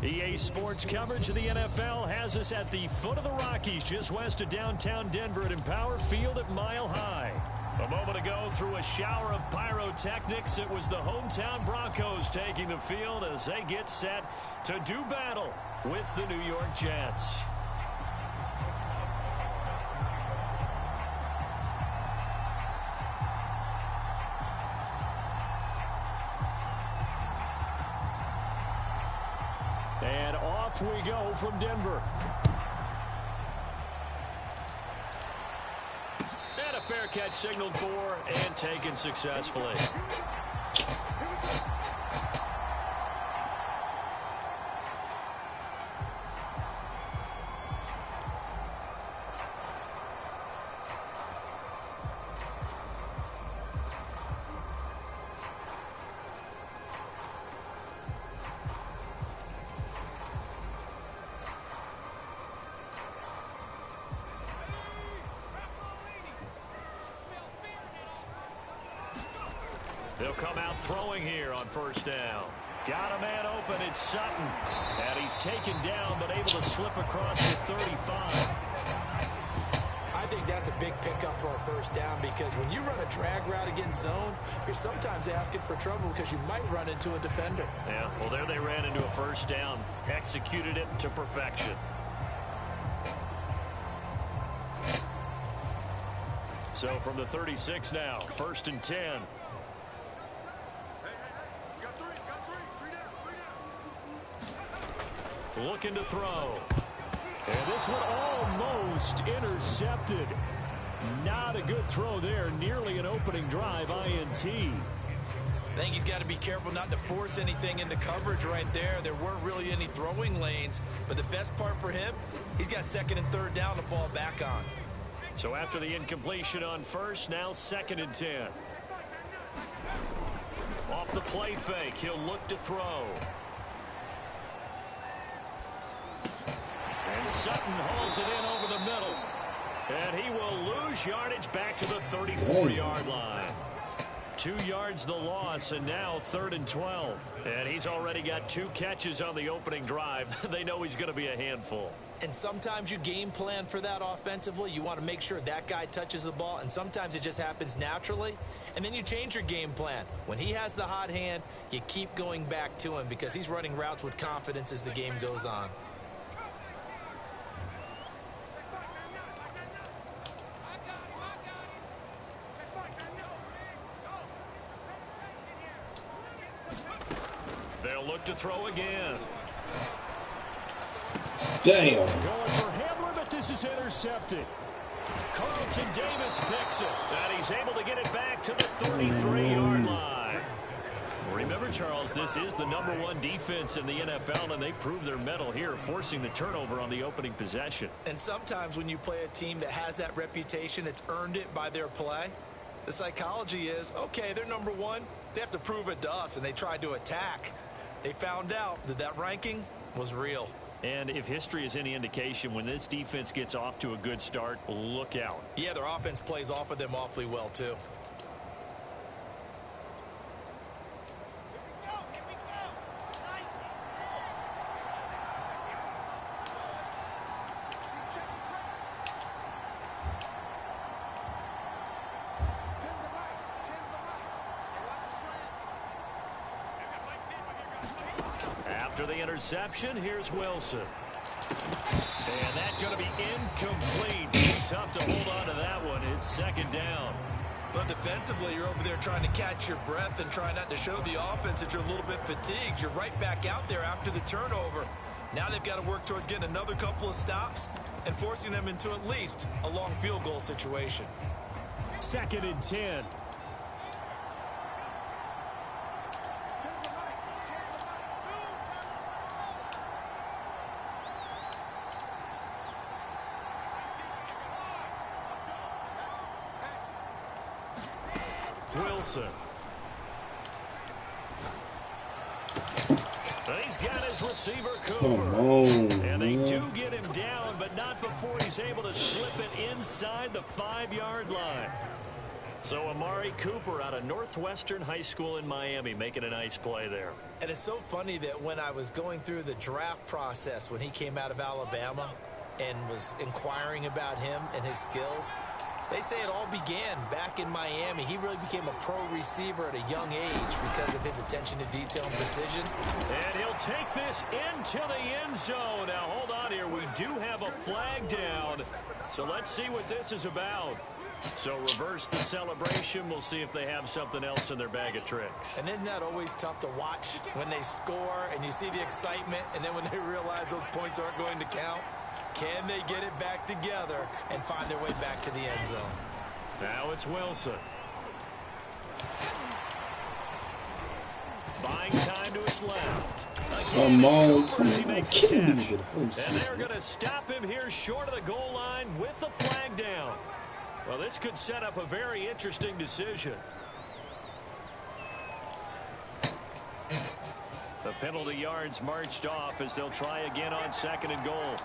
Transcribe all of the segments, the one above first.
EA Sports coverage of the NFL has us at the foot of the Rockies, just west of downtown Denver at Empower Field at Mile High. A moment ago, through a shower of pyrotechnics, it was the hometown Broncos taking the field as they get set to do battle with the New York Jets. And off we go from Denver. And a fair catch signaled for and taken successfully. They'll come out throwing here on first down. Got a man open, it's Sutton. And he's taken down, but able to slip across the 35. I think that's a big pickup for a first down because when you run a drag route against zone, you're sometimes asking for trouble because you might run into a defender. Yeah, well, there they ran into a first down. Executed it to perfection. So from the 36 now, 1st and 10. Looking to throw. And this one almost intercepted. Not a good throw there. Nearly an opening drive, INT. I think he's got to be careful not to force anything into coverage right there. There weren't really any throwing lanes. But the best part for him, he's got 2nd and 3rd down to fall back on. So after the incompletion on first, now 2nd and 10. Off the play fake, he'll look to throw. And Sutton hauls it in over the middle. And he will lose yardage back to the 34-yard line. 2 yards the loss, and now 3rd and 12. And he's already got 2 catches on the opening drive. They know he's going to be a handful. And sometimes you game plan for that offensively. You want to make sure that guy touches the ball, and sometimes it just happens naturally. And then you change your game plan. When he has the hot hand, you keep going back to him because he's running routes with confidence as the game goes on. They'll look to throw again. Damn. Going for Hamler, but this is intercepted. Carlton Davis picks it. And he's able to get it back to the 33-yard line. Remember, Charles, this is the #1 defense in the NFL, and they proved their mettle here, forcing the turnover on the opening possession. And sometimes when you play a team that has that reputation, it's earned it by their play. The psychology is, okay, they're #1. They have to prove it to us, and they tried to attack. They found out that that ranking was real. And if history is any indication, when this defense gets off to a good start, look out. Yeah, their offense plays off of them awfully well, too. After the interception, here's Wilson. And that's going to be incomplete. Tough to hold on to that one. It's second down. But defensively, you're over there trying to catch your breath and try not to show the offense that you're a little bit fatigued. You're right back out there after the turnover. Now they've got to work towards getting another couple of stops and forcing them into at least a long field goal situation. 2nd and 10. Wilson. He's got his receiver, Cooper. And they do get him down, but not before he's able to slip it inside the 5-yard line. So Amari Cooper out of Northwestern High School in Miami making a nice play there. And it's so funny that when I was going through the draft process when he came out of Alabama and was inquiring about him and his skills, they say it all began back in Miami. He really became a pro receiver at a young age because of his attention to detail and precision. And he'll take this into the end zone. Now, hold on here. We do have a flag down. So let's see what this is about. So reverse the celebration. We'll see if they have something else in their bag of tricks. And isn't that always tough to watch when they score and you see the excitement, and then when they realize those points aren't going to count? Can they get it back together and find their way back to the end zone? Now it's Wilson. Buying time to his left. Come on. He makes the catch. And they're going to stop him here short of the goal line with the flag down. Well, this could set up a very interesting decision. The penalty yards marched off as they'll try again on 2nd and goal.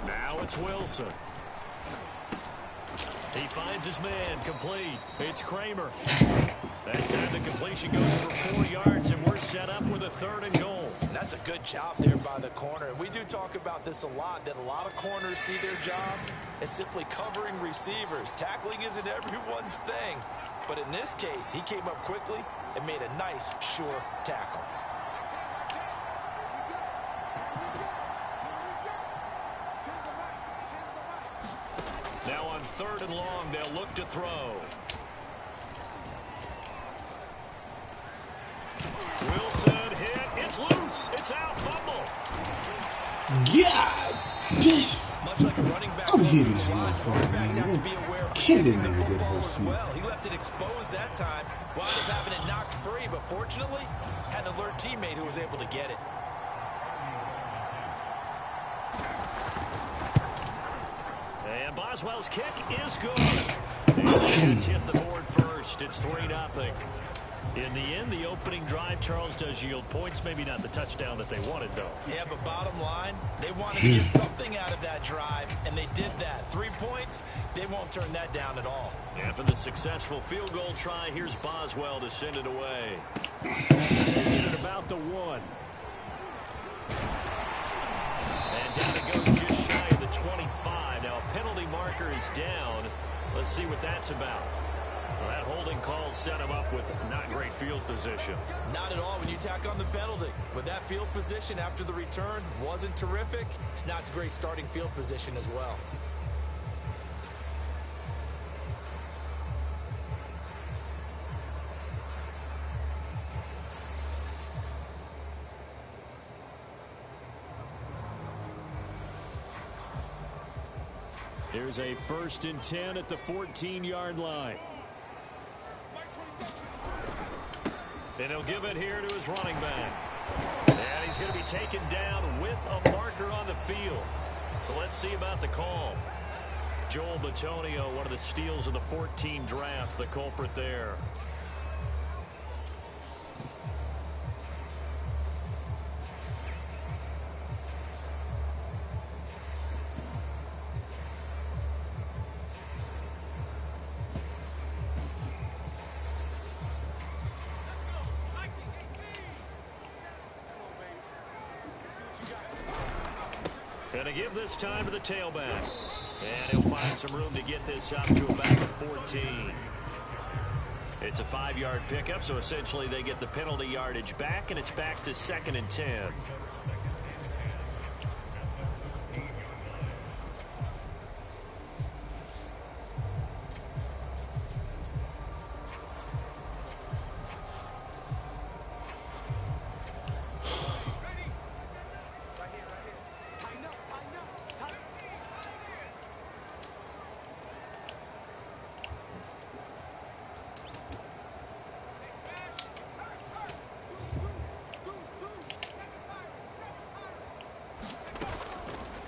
Now it's Wilson. He finds his man, complete. It's Kramer. That time the completion goes for 4 yards, and we're set up with a 3rd and goal. That's a good job there by the corner. And we do talk about this a lot, that a lot of corners see their job as simply covering receivers. Tackling isn't everyone's thing. But in this case, he came up quickly and made a nice, sure tackle. Now on 3rd and long, they'll look to throw. Wilson hit. It's loose. It's out. Fumble. God damn. Much like a running back, I'm hitting this motherfucker, man. Killing me with that whole field. Well, he left it exposed that time, wound up having it knocked free, but fortunately, had an alert teammate who was able to get it. And Boswell's kick is good. And the hit the board first. It's 3-0. In the end, the opening drive, Charles, does yield points. Maybe not the touchdown that they wanted, though. Yeah, but bottom line, they wanted to get something out of that drive, and they did that. 3 points, they won't turn that down at all. After the successful field goal try, here's Boswell to send it away. Taking it about the 1. And down it goes just shy of the 25. Now a penalty marker is down. Let's see what that's about. Well, that holding call set him up with not great field position. Not at all when you tack on the penalty. With that field position after the return wasn't terrific, it's not a great starting field position as well. Here's a 1st and 10 at the 14-yard line. And he'll give it here to his running back. And he's going to be taken down with a marker on the field. So let's see about the call. Joel Bitonio, one of the steals of the 14 draft, the culprit there. Going to give this time to the tailback. And he'll find some room to get this up to about the 14. It's a 5-yard pickup, so essentially they get the penalty yardage back, and it's back to 2nd and 10.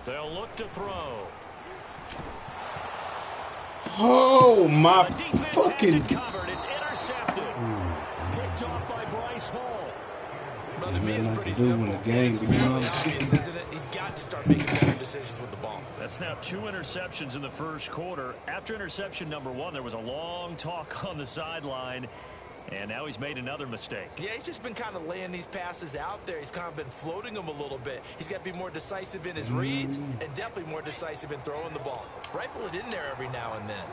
They'll look to throw. Oh, my fucking... Covered. It's intercepted. Picked off by Bryce Hall. Well, to me, it's pretty simple. It's fairly obvious, isn't it? He's got to start making better decisions with the ball. That's now 2 interceptions in the first quarter. After interception number 1, there was a long talk on the sideline. And now he's made another mistake. Yeah, he's just been kind of laying these passes out there. He's kind of been floating them a little bit. He's got to be more decisive in his reads and definitely more decisive in throwing the ball. Rifle it in there every now and then.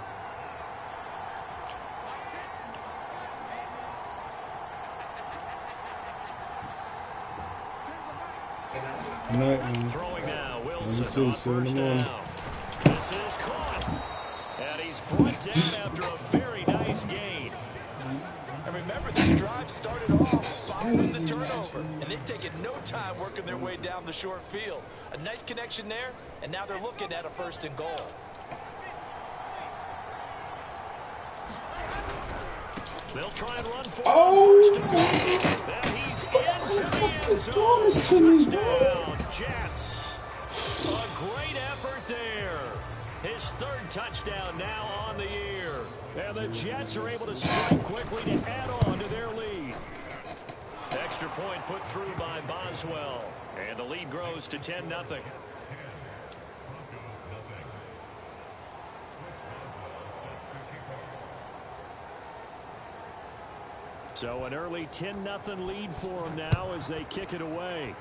Throwing now, Wilson on first down. This is caught. And he's brought down after a very nice gain. And remember, this drive started off following the turnover, and they've taken no time working their way down the short field. A nice connection there, and now they're looking at a 1st and goal. They'll try and run for Oh! Then he's into the end zone. Touchdown, Jets. A great effort there. His 3rd touchdown now on the year. And the Jets are able to strike quickly to add on to their lead. Extra point put through by Boswell. And the lead grows to 10-0. So an early 10-0 lead for them now as they kick it away.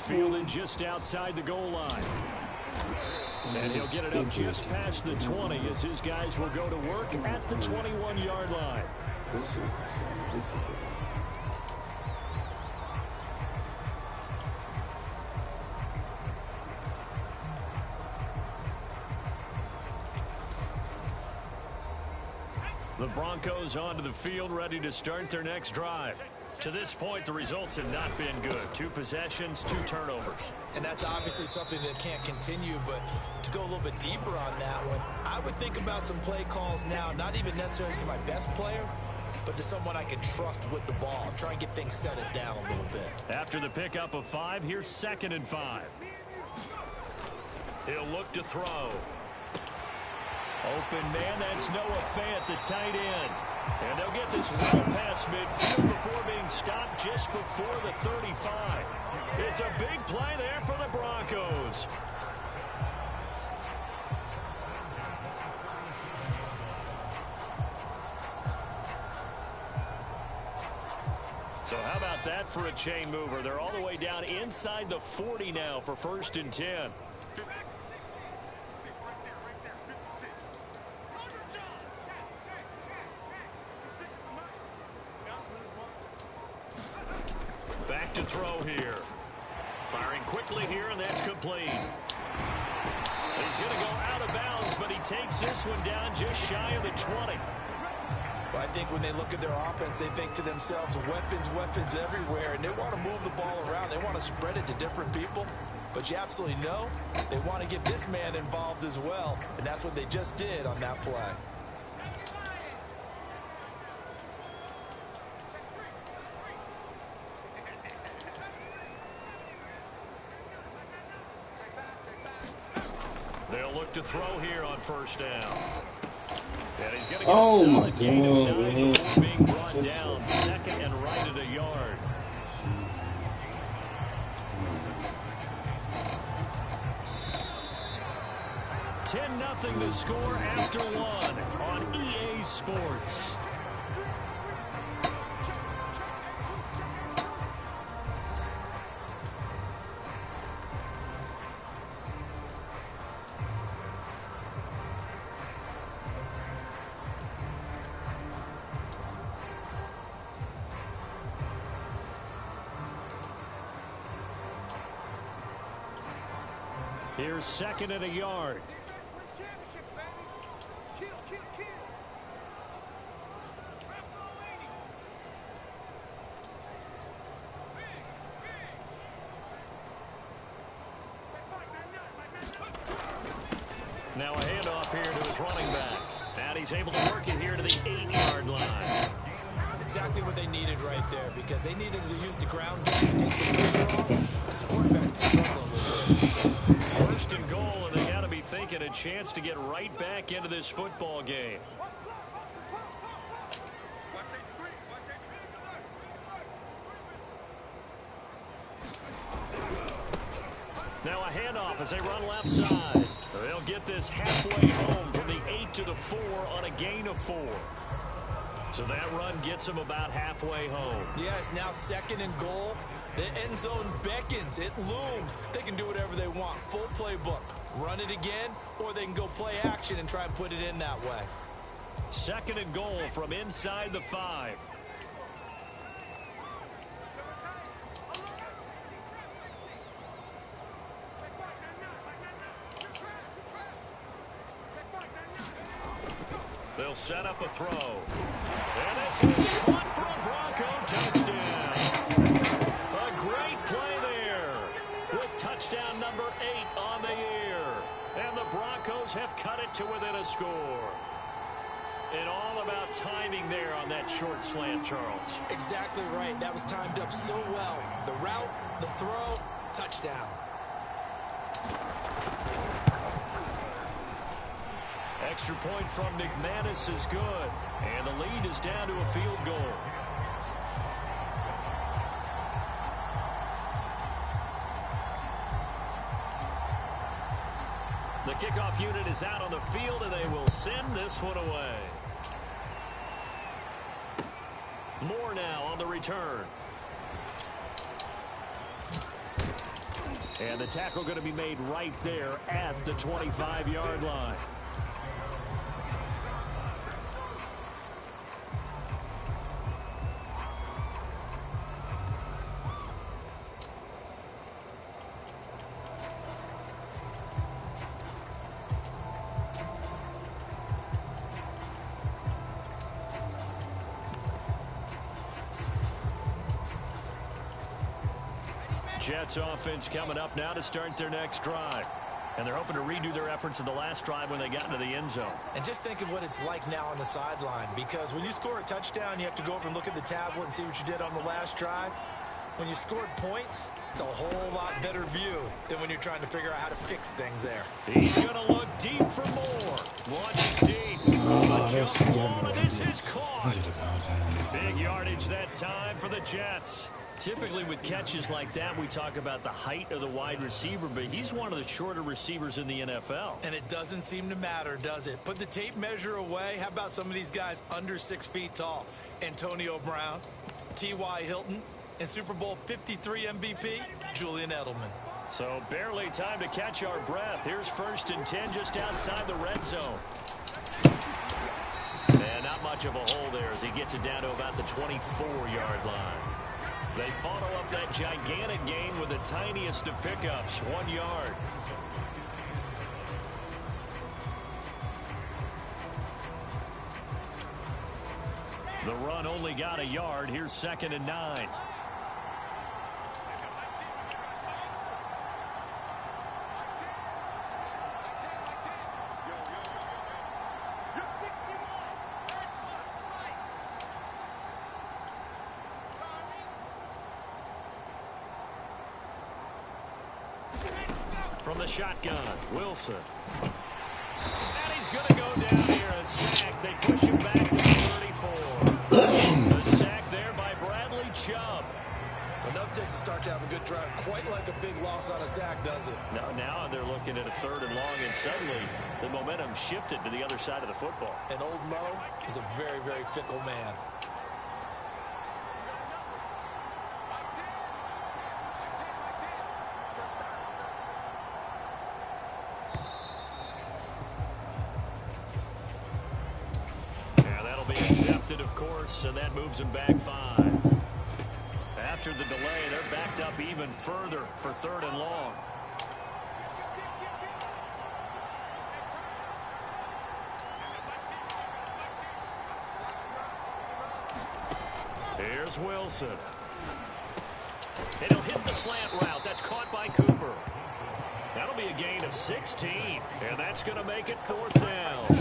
Fielded just outside the goal line. And he'll get it up just past the 20 as his guys will go to work at the 21-yard line. The Broncos onto the field, ready to start their next drive. To this point, the results have not been good. 2 possessions, 2 turnovers. And that's obviously something that can't continue, but to go a little bit deeper on that one, I would think about some play calls now, not even necessarily to my best player, but to someone I can trust with the ball. Try and get things settled down a little bit. After the pickup of 5, here's 2nd and 5. He'll look to throw. Open man, that's Noah Fant, the tight end. And they'll get this well past midfield before being stopped just before the 35. It's a big play there for the Broncos. So how about that for a chain mover? They're all the way down inside the 40 now for 1st and 10. Back to throw here. Firing quickly here, and that's complete. He's going to go out of bounds, but he takes this one down just shy of the 20. Well, I think when they look at their offense, they think to themselves, weapons, weapons everywhere, and they want to move the ball around. They want to spread it to different people. but you absolutely know they want to get this man involved as well, and that's what they just did on that play. They'll look to throw here on first down. And he's going to get Oh my a gain of 9 God, before being brought down. Second and right at a yard. 10-0 to score after one on EA Sports. Here's second and a yard. Now a handoff here to his running back. And he's able to work it here to the 8-yard line. Exactly what they needed right there, because they needed to use the ground game to take some pressure off. This quarterback's been struggling a little bit. First and goal, and they got to be thinking a chance to get right back into this football game. Now a handoff as they run left side. They'll get this halfway home from the 8 to the 4 on a gain of 4. So that run gets them about halfway home. Yeah, it's now second and goal. The end zone beckons. It looms. They can do whatever they want. Full playbook. Run it again, or they can go play action and try and put it in that way. Second and goal from inside the 5. They'll set up a throw. And this is caught for a Bronco touchdown. A great play there with touchdown number 8 on the year. And the Broncos have cut it to within a score. And all about timing there on that short slant, Charles. Exactly right. That was timed up so well. The route, the throw, touchdown. Extra point from McManus is good. And the lead is down to a field goal. The kickoff unit is out on the field, and they will send this one away. Moore now on the return. And the tackle going to be made right there at the 25-yard line. Jets offense coming up now to start their next drive. And they're hoping to redo their efforts in the last drive when they got into the end zone. And just think of what it's like now on the sideline, because when you score a touchdown, you have to go over and look at the tablet and see what you did on the last drive. When you scored points, it's a whole lot better view than when you're trying to figure out how to fix things there. He's going to look deep for more. Launches deep. This is caught. Big yardage that time for the Jets. Typically with catches like that, we talk about the height of the wide receiver, but he's one of the shorter receivers in the NFL. And it doesn't seem to matter, does it? Put the tape measure away. How about some of these guys under 6 feet tall? Antonio Brown, T.Y. Hilton, and Super Bowl 53 MVP, Julian Edelman. So barely time to catch our breath. Here's 1st and 10 just outside the red zone. And not much of a hole there as he gets it down to about the 24-yard line. They follow up that gigantic gain with the tiniest of pickups, 1 yard. The run only got a yard. Here's 2nd and 9. from the shotgun. Wilson. And he's going to go down here. A sack. They push him back to the 34. A sack there by Bradley Chubb. Enough takes to start to have a good drive. Quite like a big loss on a sack, does it? Now they're looking at a 3rd and long, and suddenly the momentum shifted to the other side of the football. And old Mo is a very, very fickle man. Yeah, that'll be accepted, of course, and that moves him back 5. After the delay, they're backed up even further for 3rd and long. Here's Wilson. And he'll hit the slant route. That's caught by Cooper. That'll be a gain of 16. And that's going to make it 4th down.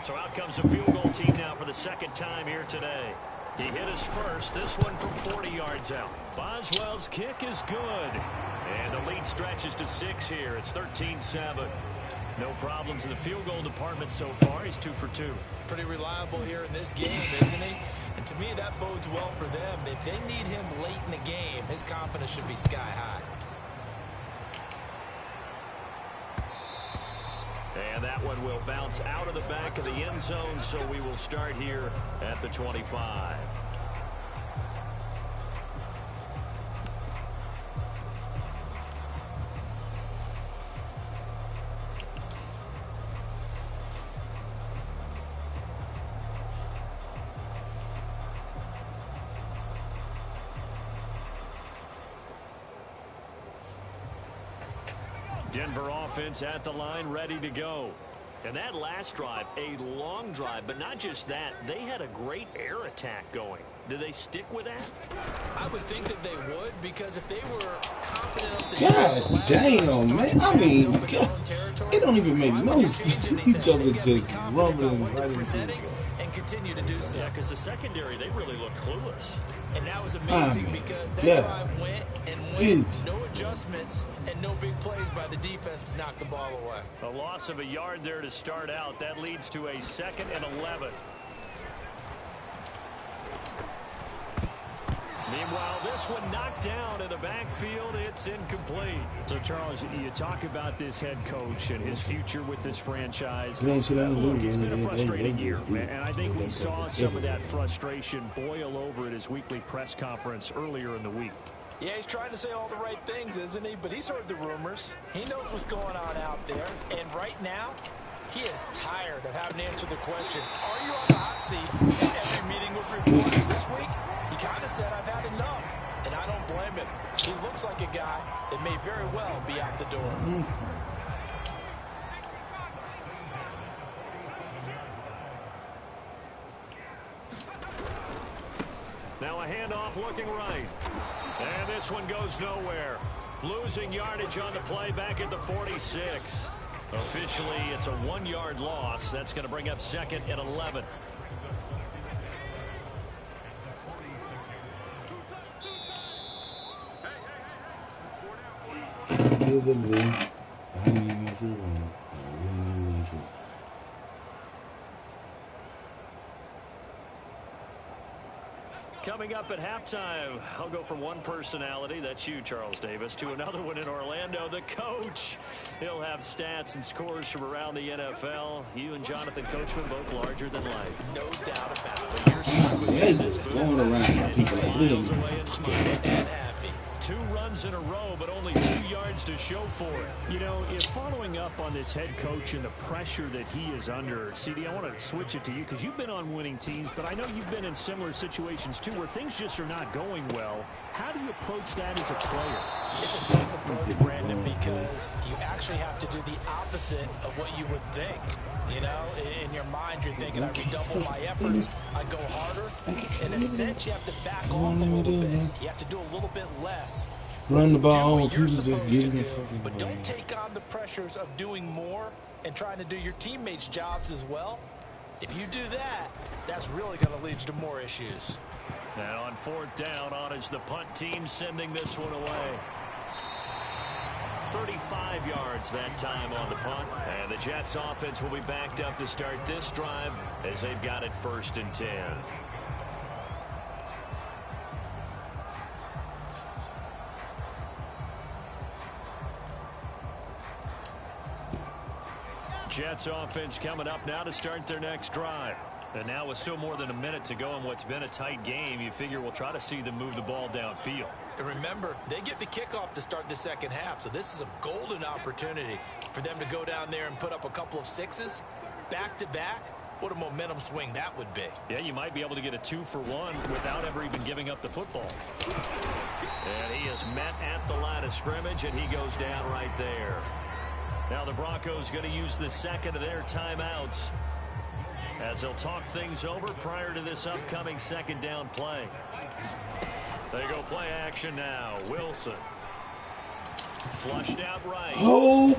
So out comes a field goal team now for the 2nd time here today. He hit his first, this one from 40 yards out. Boswell's kick is good. And the lead stretches to 6 here. It's 13-7. No problems in the field goal department so far. He's 2 for 2. Pretty reliable here in this game, isn't he? And to me, that bodes well for them. If they need him late in the game, his confidence should be sky high. And that one will bounce out of the back of the end zone, so we will start here at the 25. Denver offense at the line, ready to go. And that last drive, a long drive, but not just that. They had a great air attack going. Do they stick with that? I would think that they would, because if they were confident enough to... God damn, man. I mean, God, it don't even make no sense. Each other just rumbling right into it. And continue to do so. Yeah, because the secondary, they really look clueless. And that was amazing because that drive went and went. No adjustments and no big plays by the defense to knock the ball away. A loss of a yard there to start out. That leads to a 2nd and 11. Meanwhile, this one knocked down in the backfield. It's incomplete. So, Charles, you talk about this head coach and his future with this franchise. Look, it's been a frustrating year, and I think we saw some of that frustration boil over at his weekly press conference earlier in the week. Yeah, he's trying to say all the right things, isn't he? But he's heard the rumors. He knows what's going on out there. And right now, he is tired of having to answer the question, are you on the hot seat? And every meeting with reporters this week, he kind of said, I've had enough. And I don't blame him. He looks like a guy that may very well be out the door. Now a handoff looking right. And this one goes nowhere. Losing yardage on the play back at the 46. Officially, it's a 1-yard loss. That's going to bring up 2nd and 11. Coming up at halftime, I'll go from one personality, that's you, Charles Davis, to another one in Orlando, the coach. He'll have stats and scores from around the NFL. You and Jonathan Coachman both larger than life. No doubt about it. You're stuck with They just going around people like miles away and smooth and happy. 2 runs in a row, but only 2 yards to show for it. You know, if following up on this head coach and the pressure that he is under, CD, I want to switch it to you because you've been on winning teams, but I know you've been in similar situations too where things just are not going well. How do you approach that as a player? It's a tough approach, Brandon, because you actually have to do the opposite of what you would think. You know, in your mind, you're thinking, I redouble my efforts, I go harder. In a sense, you have to back off a little bit. You have to do a little bit less. Run the ball, do what you're people just supposed getting to the do, fucking but way. don't take on the pressures of doing more and trying to do your teammates' jobs as well. If you do that, that's really going to lead you to more issues. And on 4th down, on is the punt team sending this one away. 35 yards that time on the punt. And the Jets offense will be backed up to start this drive as they've got it 1st and 10. Jets offense coming up now to start their next drive. And now with still more than a minute to go in what's been a tight game, you figure we'll try to see them move the ball downfield. And remember, they get the kickoff to start the second half, so this is a golden opportunity for them to go down there and put up a couple of sixes back-to-back. What a momentum swing that would be. Yeah, you might be able to get a 2-for-1 without ever even giving up the football. And he is met at the line of scrimmage, and he goes down right there. Now the Broncos going to use the second of their timeouts as they'll talk things over prior to this upcoming second down play. They go play action now. Wilson. Flushed out right. Oh,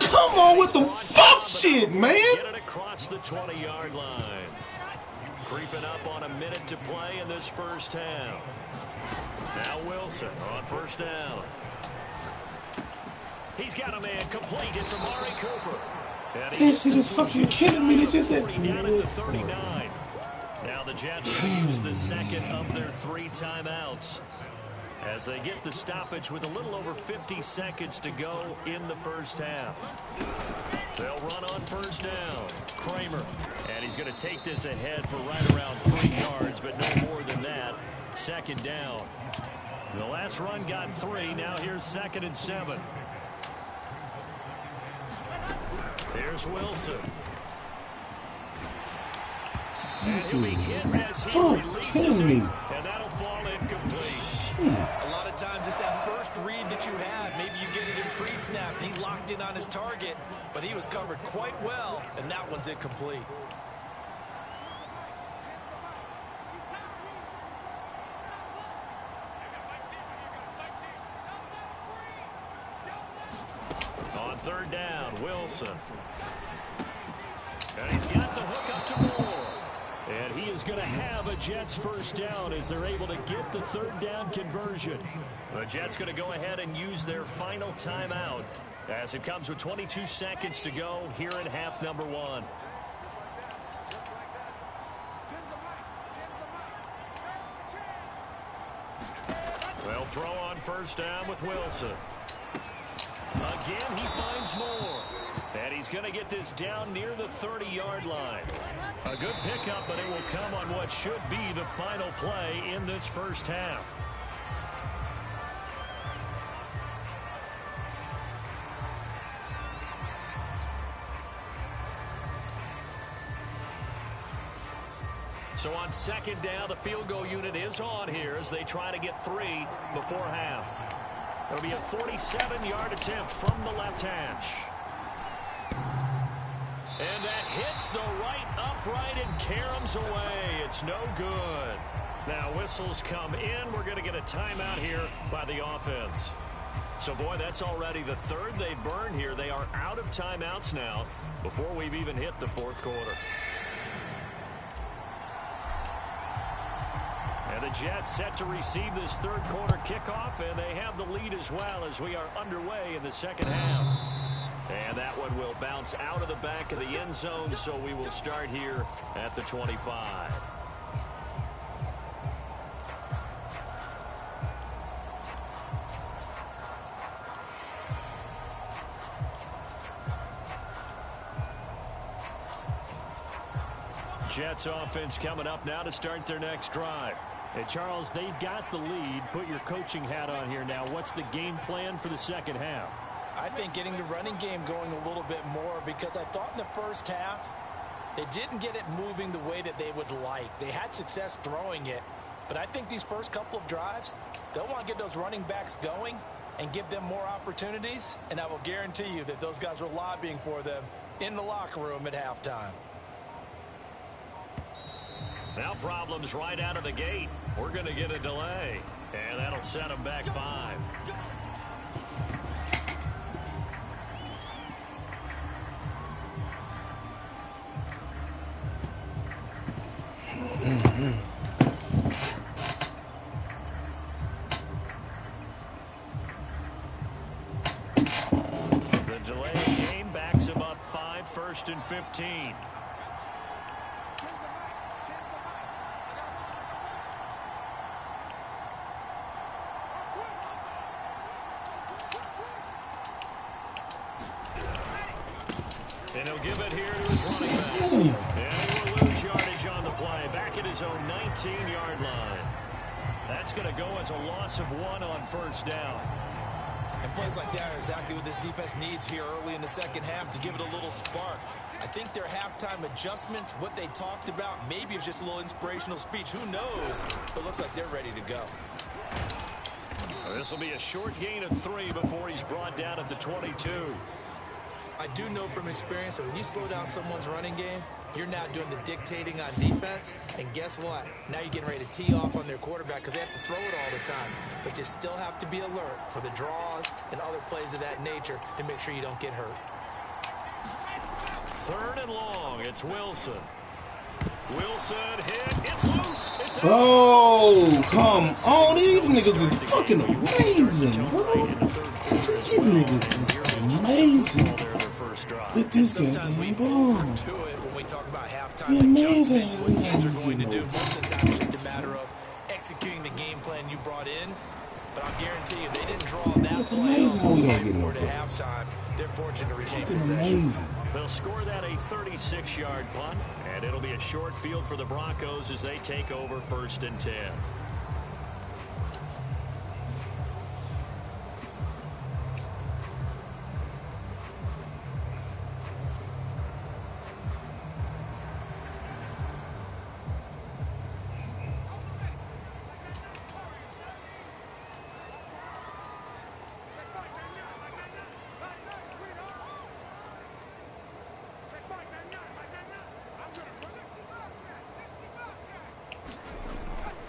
come on with the fuck shit, man. Get it across the 20-yard line. Creeping up on a minute to play in this first half. Now Wilson on first down. He's got a man complete. It's Amari Cooper. This shit is fucking killing me. They just did. Down at the 39. Now the Jets will use the second of their 3 timeouts as they get the stoppage with a little over 50 seconds to go in the first half. They'll run on first down. Kramer. And he's going to take this ahead for right around 3 yards, but no more than that. Second down. The last run got 3. Now here's 2nd and 7. Here's Wilson. And he'll be hit as he releases it, and that'll fall incomplete. A lot of times it's that first read that you have. Maybe you get it in pre-snap. He locked in on his target, but he was covered quite well, and that one's incomplete. On third down, Wilson. And he's got the hook up to Moore. And he is going to have a Jets first down as they're able to get the third down conversion. The Jets going to go ahead and use their final timeout as it comes with 22 seconds to go here in half number 1. They'll throw on first down with Wilson. Again, he finds Moore. And he's going to get this down near the 30-yard line. A good pickup, but it will come on what should be the final play in this first half. So on second down, the field goal unit is on here as they try to get 3 before half. It'll be a 47-yard attempt from the left hash. And that hits the right upright and caroms away. It's no good. Now whistles come in. We're going to get a timeout here by the offense. So, boy, that's already the third they burned here. They are out of timeouts now before we've even hit the fourth quarter. And the Jets set to receive this third quarter kickoff, and they have the lead as well as we are underway in the second half. And that one will bounce out of the back of the end zone, so we will start here at the 25. Jets offense coming up now to start their next drive. Hey, Charles, they've got the lead. Put your coaching hat on here now. What's the game plan for the second half? I think getting the running game going a little bit more, because I thought in the first half they didn't get it moving the way that they would like. They had success throwing it, but I think these first couple of drives, they'll want to get those running backs going and give them more opportunities, and I will guarantee you that those guys were lobbying for them in the locker room at halftime. Now problems right out of the gate. We're going to get a delay, and that'll set them back 5. 15. And he'll give it here to his running back. And he will lose yardage on the play. Back at his own 19-yard line. That's going to go as a loss of 1 on first down. And plays like that are exactly what this defense needs here early in the second half to give it a little spark. I think their halftime adjustments, what they talked about, maybe it's just a little inspirational speech. Who knows? But it looks like they're ready to go. This will be a short gain of 3 before he's brought down at the 22. I do know from experience that when you slow down someone's running game, you're now doing the dictating on defense. And guess what? Now you're getting ready to tee off on their quarterback because they have to throw it all the time. But you still have to be alert for the draws and other plays of that nature to make sure you don't get hurt. 3rd and long. It's Wilson. Wilson hit. It's loose. It's out. Oh, come on. These niggas is fucking amazing, bro. These niggas is amazing. With this goddamn ball. When we talk about halftime adjustments, what teams are going to do, most of the time it's just a matter of executing the game plan you brought in. But I'll guarantee you, they didn't draw that play up to halftime. They're fortunate to retain possession. They'll score that a 36-yard punt, and it'll be a short field for the Broncos as they take over 1st and 10.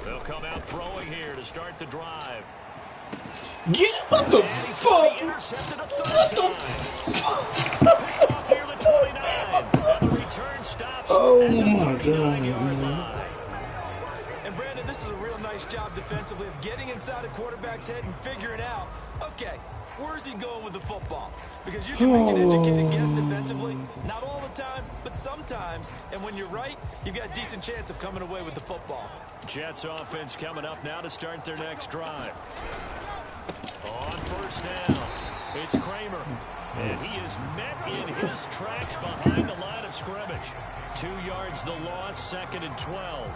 They'll come out throwing here to start the drive. Yeah, what the fuck? Intercepted a What third time. Picked off near the 29. And the return stops Oh at the my 39-yard God, man. line. And Brandon, this is a real nice job defensively of getting inside a quarterback's head and figuring out, okay, where's he going with the football? Because you can make an educated guess defensively, not all the time, but sometimes. And when you're right, you've got a decent chance of coming away with the football. Jets offense coming up now to start their next drive. On first down, it's Kramer. And he is met in his tracks behind the line of scrimmage. 2 yards the loss, 2nd and 12.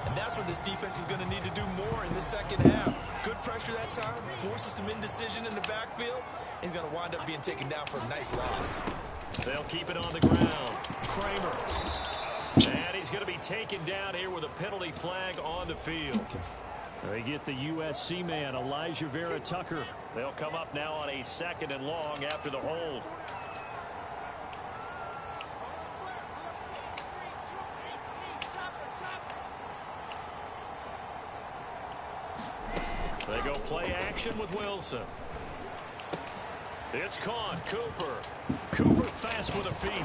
And that's what this defense is going to need to do more in the second half. Good pressure that time, forces some indecision in the backfield. He's going to wind up being taken down for a nice loss. They'll keep it on the ground. Kramer. And he's going to be taken down here with a penalty flag on the field. They get the USC man, Elijah Vera Tucker. They'll come up now on a 2nd and long after the hold. They go play action with Wilson. It's caught. Cooper. Cooper fast with a feet.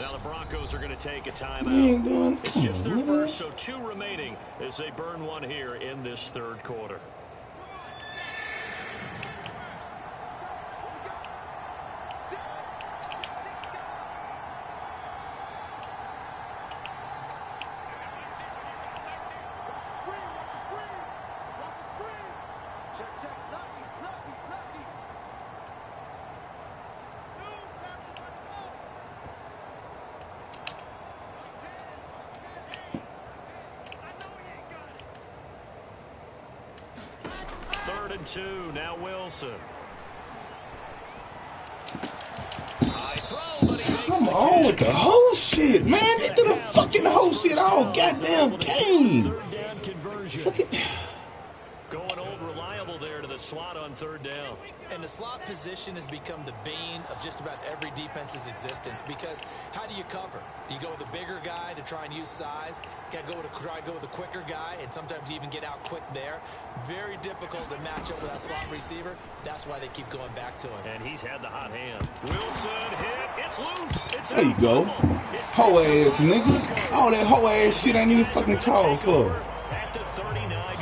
Now the Broncos are going to take a timeout. It's just their first, so 2 remaining as they burn 1 here in this 3rd quarter. Third and 2. Now Wilson. Come on with the whole shit, man. They do the fucking whole shit all goddamn game. Look at going old reliable there to the slot on third down. And the slot position has become the bane of just about every defense's existence, because how do you cover? Do you go with a bigger guy to try and use size? Try and go with a quicker guy, and sometimes you even get out quick there. Very difficult to match up with that slot receiver. That's why they keep going back to him. And he's had the hot hand. Wilson hit. It's loose. It's there you go. Hoe ass nigga. All that hoe ass shit ain't even fucking called for.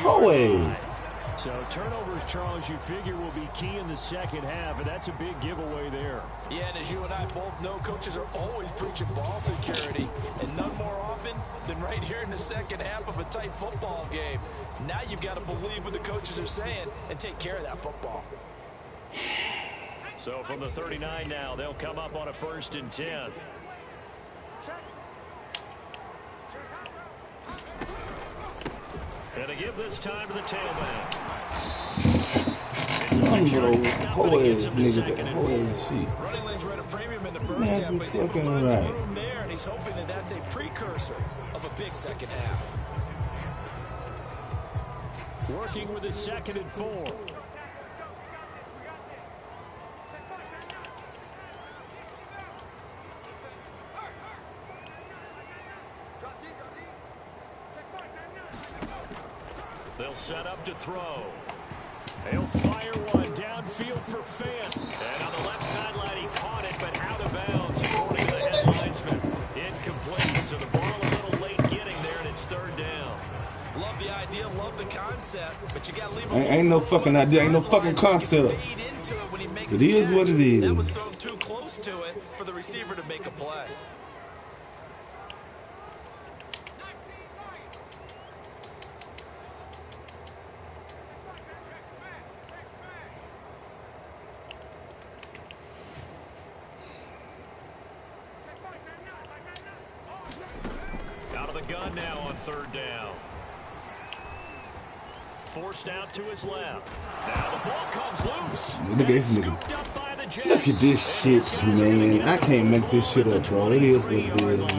Hoe ass. So turnovers, Charles, you figure will be key in the second half, and that's a big giveaway there. Yeah, and as you and I both know, coaches are always preaching ball security, and none more often than right here in the second half of a tight football game. Now you've got to believe what the coaches are saying and take care of that football. So from the 39 now, they'll come up on a 1st and 10. And to give this time to the tailback. Hoe ass nigga, that hoe ass shit. Running lanes were at a premium in the first Man, half, you but he's able to fucking find some right. room there, and he's hoping that that's a precursor of a big second half. Working with his 2nd and 4. They'll set up to throw. He'll fire one downfield for Fant. And on the left sideline, he caught it, but out of bounds, according to the head linesman. Incomplete, so the ball a little late getting there, and it's 3rd down. Love the idea, love the concept, but you got to leave Ain't no fucking idea, ain't no fucking concept. It is what it is. That was thrown too close to it for the receiver to make a play. Out of the gun now on 3rd down. Forced out to his left. Now the ball comes loose. Look at this nigga. Look at this shit, man. I can't make this shit up, bro. It is what it is,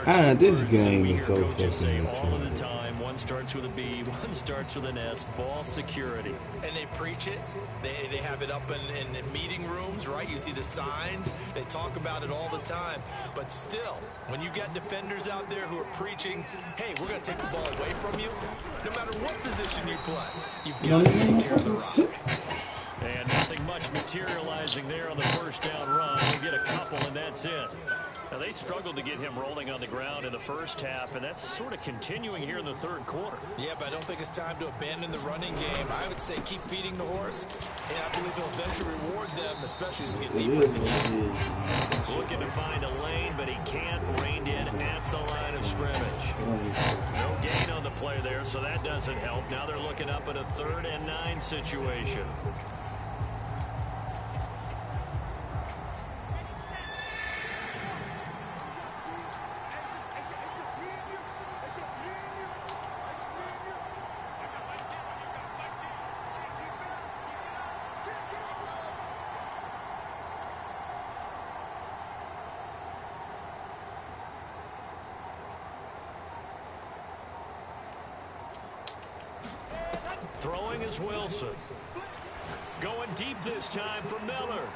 man. This game is so fucking retarded. One starts with a B, one starts with an S. Ball security. And they preach it. They have it up in meeting rooms, right? You see the signs. They talk about it all the time. But still, when you got defenders out there who are preaching, hey, we're going to take the ball away from you, no matter what position you play, you've got to take care of the run. And nothing much materializing there on the 1st down run. We'll get a couple, and that's it. Now, they struggled to get him rolling on the ground in the first half, and that's sort of continuing here in the 3rd quarter. Yeah, but I don't think it's time to abandon the running game. I would say keep feeding the horse, and I believe it'll eventually reward them, especially as we get deeper in the game. Looking to find a lane, but he can't. Reined in at the line of scrimmage. No gain on the play there, so that doesn't help. Now they're looking up at a 3rd and 9 situation. Throwing is Wilson. Going deep this time for Miller.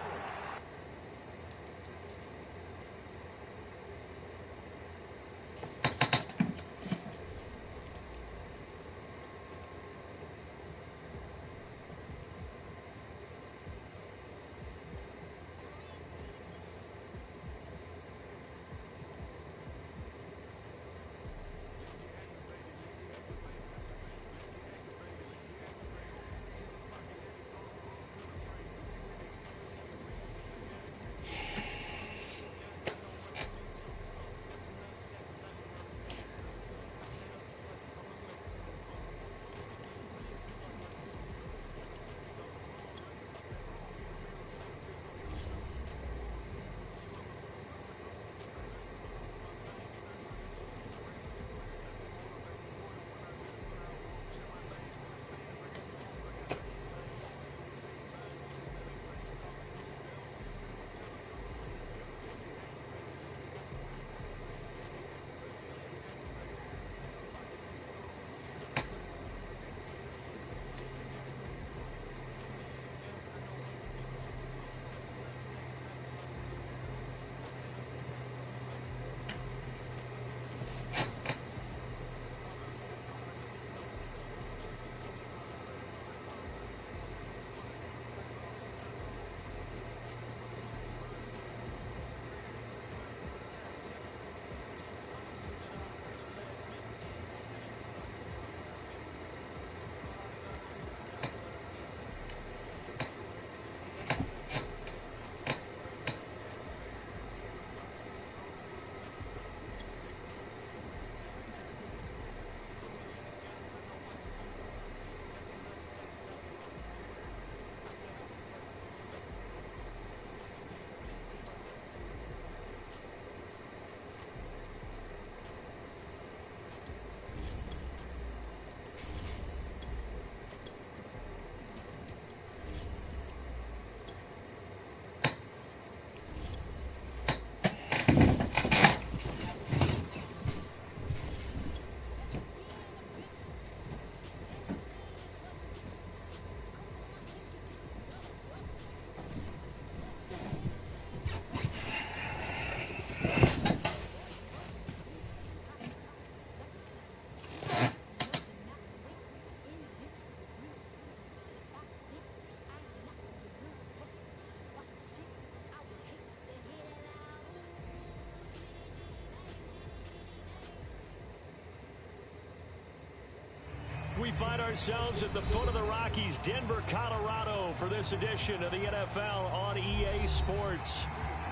we find ourselves at the foot of the Rockies, Denver, Colorado, for this edition of the NFL on EA Sports.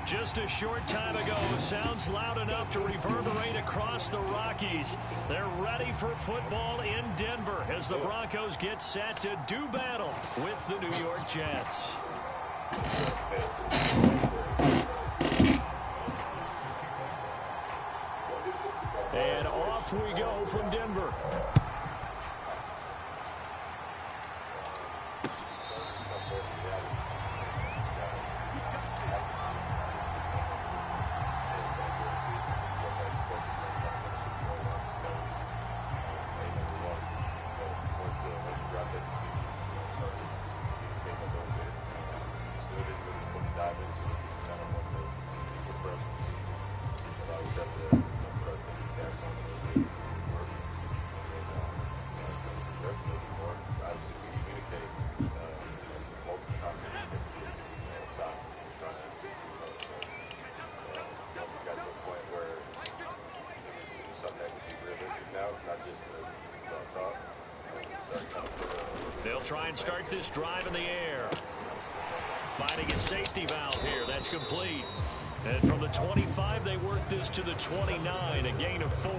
Just a short time ago, sounds loud enough to reverberate across the Rockies. They're ready for football in Denver as the Broncos get set to do battle with the New York Jets. And off we go from Denver. They'll try and start this drive in the air. Finding a safety valve here. That's complete. And from the 25, they work this to the 29, a gain of 4.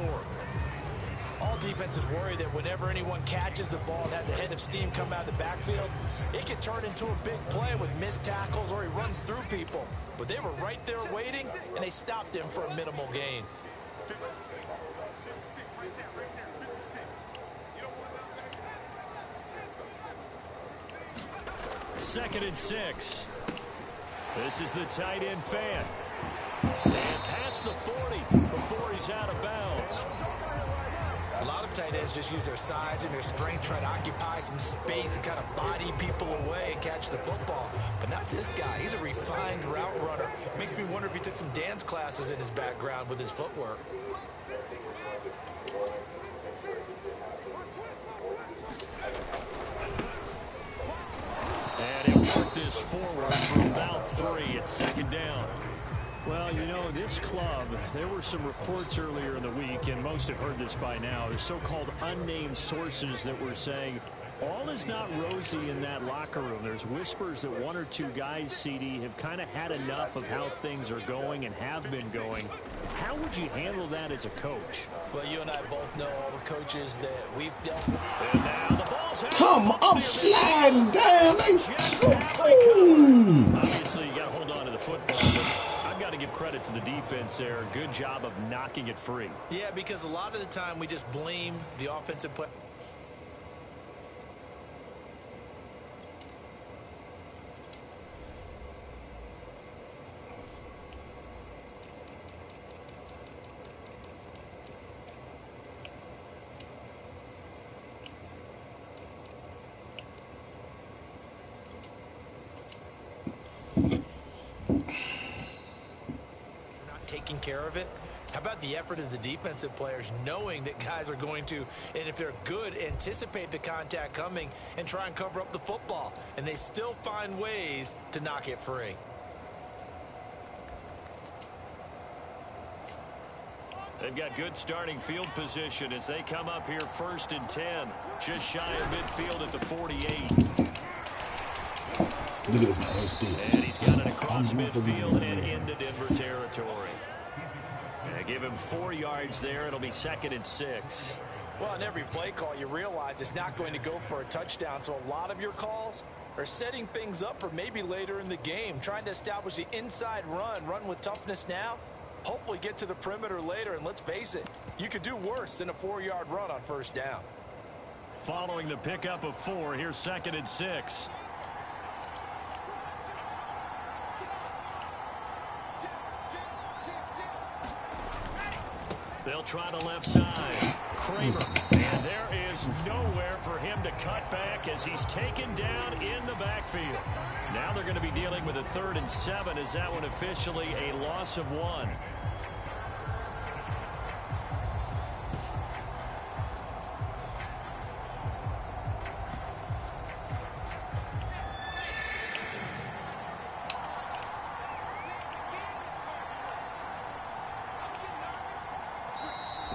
All defenses worry that whenever anyone catches the ball and has a head of steam come out of the backfield, it can turn into a big play with missed tackles or he runs through people. But they were right there waiting, and they stopped him for a minimal gain. Second and 6. This is the tight end fan. And past the 40 before he's out of bounds. A lot of tight ends just use their size and their strength, try to occupy some space and kind of body people away and catch the football. But not this guy. He's a refined route runner. Makes me wonder if he took some dance classes in his background with his footwork. And he'll work this forward for about 3 at second down. Well, you know, this club, there were some reports earlier in the week, and most have heard this by now. There's so-called unnamed sources that were saying all is not rosy in that locker room. There's whispers that 1 or 2 guys, CD, have kind of had enough of how things are going and have been going. How would you handle that as a coach? Well, you and I both know all the coaches that we've dealt with. And now the ball's out. Come up, sliding down. Obviously, you got to hold on to the football, but I've got to give credit to the defense there. Good job of knocking it free. Yeah, because a lot of the time we just blame the offensive play. Taking care of it. How about the effort of the defensive players knowing that guys are going to, and if they're good, anticipate the contact coming and try and cover up the football, and they still find ways to knock it free. They've got good starting field position as they come up here 1st and 10, just shy of midfield at the 48. Look at this man. And he's got it across midfield and into Denver territory. And give him 4 yards there. It'll be 2nd and 6. Well, in every play call, you realize it's not going to go for a touchdown. So a lot of your calls are setting things up for maybe later in the game, trying to establish the inside run with toughness now, hopefully get to the perimeter later. And let's face it, you could do worse than a 4-yard run on 1st down. Following the pickup of 4, here's 2nd and 6. They'll try the left side. Kramer. And there is nowhere for him to cut back as he's taken down in the backfield. Now they're going to be dealing with a 3rd and 7. Is that one officially a loss of 1?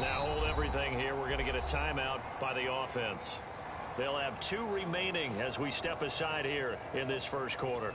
Now hold everything here. We're going to get a timeout by the offense. They'll have 2 remaining as we step aside here in this first quarter.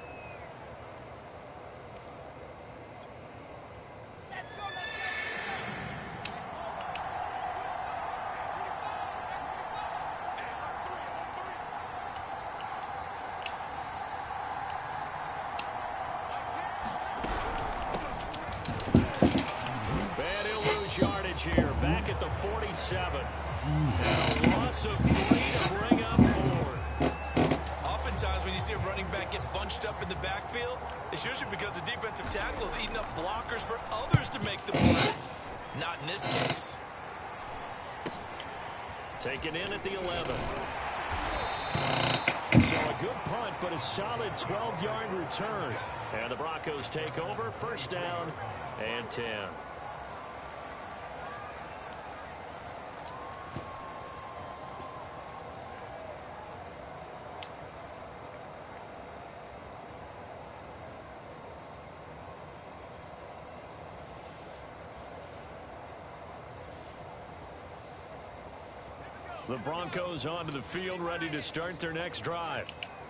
Here, back at the 47. And a loss of 3 to bring up 4. Oftentimes when you see a running back get bunched up in the backfield, it's usually because the defensive tackle is eating up blockers for others to make the play. Not in this case. Taken in at the 11. So a good punt, but a solid 12-yard return. And the Broncos take over, first down and 10. The Broncos onto the field, ready to start their next drive.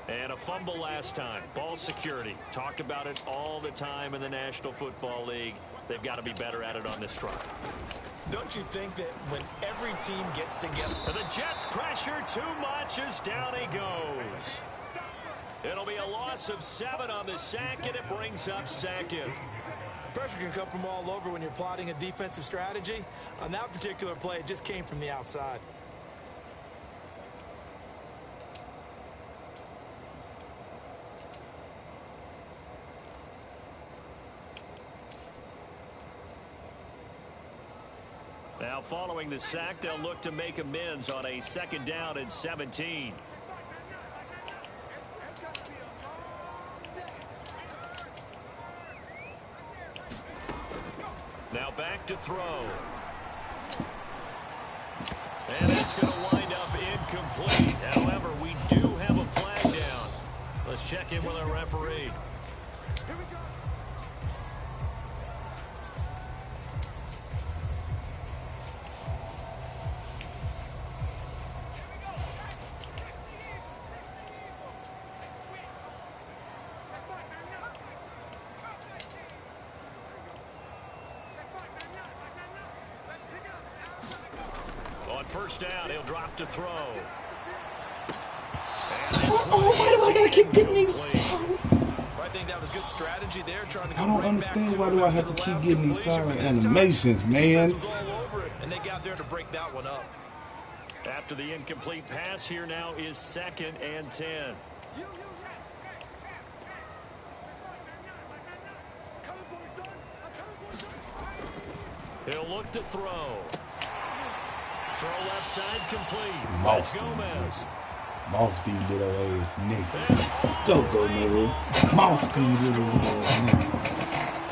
And a fumble last time. Ball security. Talked about it all the time in the National Football League. They've got to be better at it on this drive. Don't you think that when every team gets together... The Jets pressure too much as down he goes. It'll be a loss of 7 on the sack, and it brings up second. Pressure can come from all over when you're plotting a defensive strategy. On that particular play, it just came from the outside. Now following the sack, they'll look to make amends on a 2nd down and 17. Now back to throw. And it's going to wind up incomplete. However, we do have a flag down. Let's check in with our referee. Here we go. First down, he'll drop to throw. Why do I gotta keep getting these? I think that was good strategy there, trying to I don't understand why do I have to keep getting these siren animations, man. And they got there to break that one up. After the incomplete pass, here now is 2nd and 10. He'll look to throw. Throw left side complete. That's Gomez. Mouth these little ass nigga. Go, man. Mouth these little ass nigga.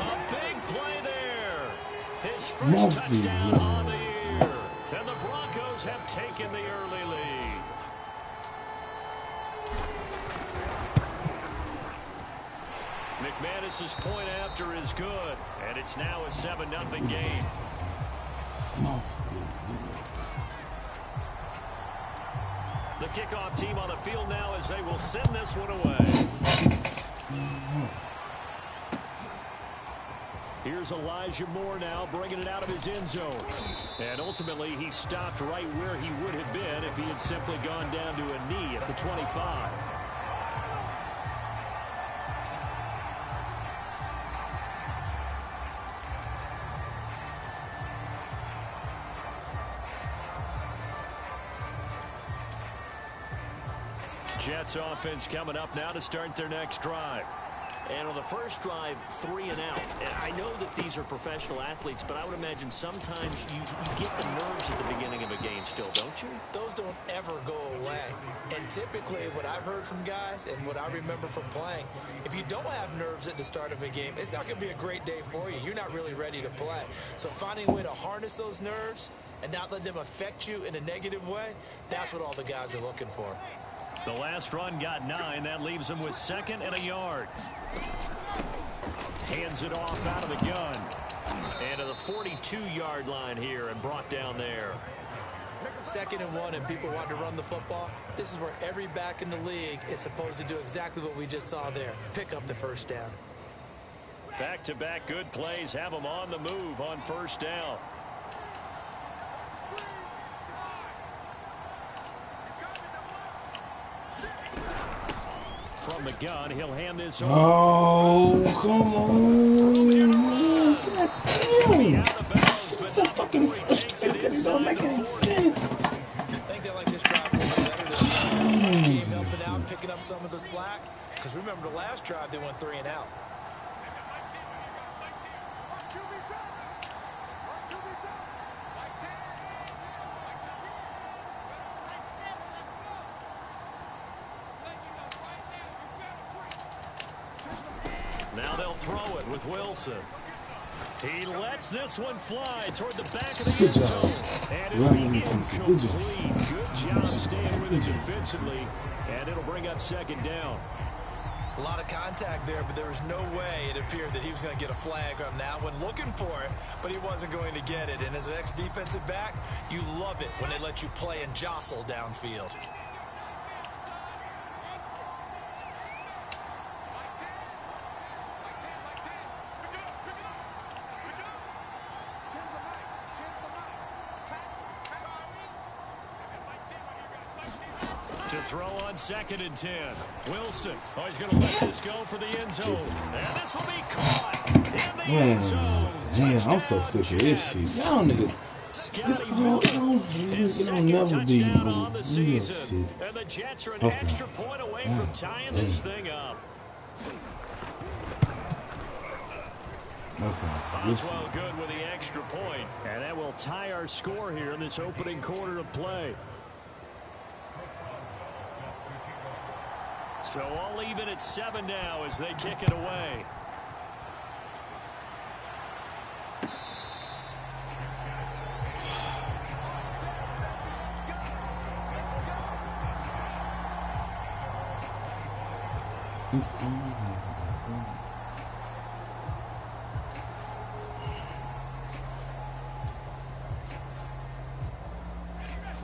A big play there. His first touchdown on the year. And the Broncos have taken the early lead. McManus's point after is good. And it's now a 7-0 game. The kickoff team on the field now as they will send this one away. Here's Elijah Moore now bringing it out of his end zone. And ultimately he stopped right where he would have been if he had simply gone down to a knee at the 25. Jets offense coming up now to start their next drive. And on the first drive, 3 and out. And I know that these are professional athletes, but I would imagine sometimes you get the nerves at the beginning of a game still, don't you? Those don't ever go away. And typically what I've heard from guys and what I remember from playing, if you don't have nerves at the start of a game, it's not going to be a great day for you. You're not really ready to play. So finding a way to harness those nerves and not let them affect you in a negative way, that's what all the guys are looking for. The last run got 9. That leaves him with 2nd and a yard. Hands it off out of the gun. And to the 42-yard line here and brought down there. 2nd and 1 and people want to run the football, this is where every back in the league is supposed to do exactly what we just saw there. Pick up the first down. Back-to-back good plays have them on the move on first down. From the gun, he'll hand this over. Oh, come on, man. God damn. So fucking frustrated because it don't make any sense. I think they like this drive a little better than the game helping out, picking up some of the slack. Because remember, the last drive, they went 3 and out. Now they'll throw it with Wilson. He lets this one fly toward the back of the Good end job. zone. And Love it'll it, be defensive. Good job. incomplete. Good job staying with Good it job. defensively. And it'll bring up 2nd down. A lot of contact there, but there was no way it appeared that he was going to get a flag on that one. Looking for it, but he wasn't going to get it. And as an ex-defensive back, you love it when they let you play and jostle downfield. To throw on 2nd and 10. Wilson. Oh, he's going to let this go for the end zone. And this will be caught in the end zone. Damn, I'm so sick of this shit. Y'all niggas. It's all, it'll never be real shit. And the Jets are an Okay. extra point away from tying this thing up. Okay. This, Boswell good with the extra point. And that will tie our score here in this opening quarter of play. So all even at 7 now as they kick it away. it's always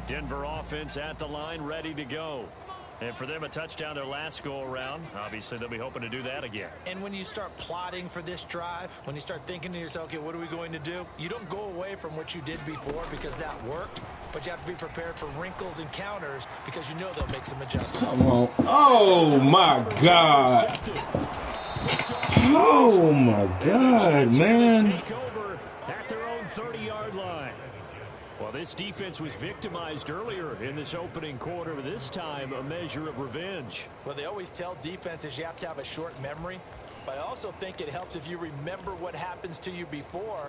Denver offense at the line, ready to go. And for them, a touchdown their last go-around. Obviously, they'll be hoping to do that again. And when you start plotting for this drive, when you start thinking to yourself, okay, what are we going to do? You don't go away from what you did before because that worked, but you have to be prepared for wrinkles and counters because you know they'll make some adjustments. Come on. Oh, my God. Oh, my God, man. Take over at their own 30-yard line. Well, this defense was victimized earlier in this opening quarter. This time, a measure of revenge. Well, they always tell defenses you have to have a short memory, but I also think it helps if you remember what happens to you before,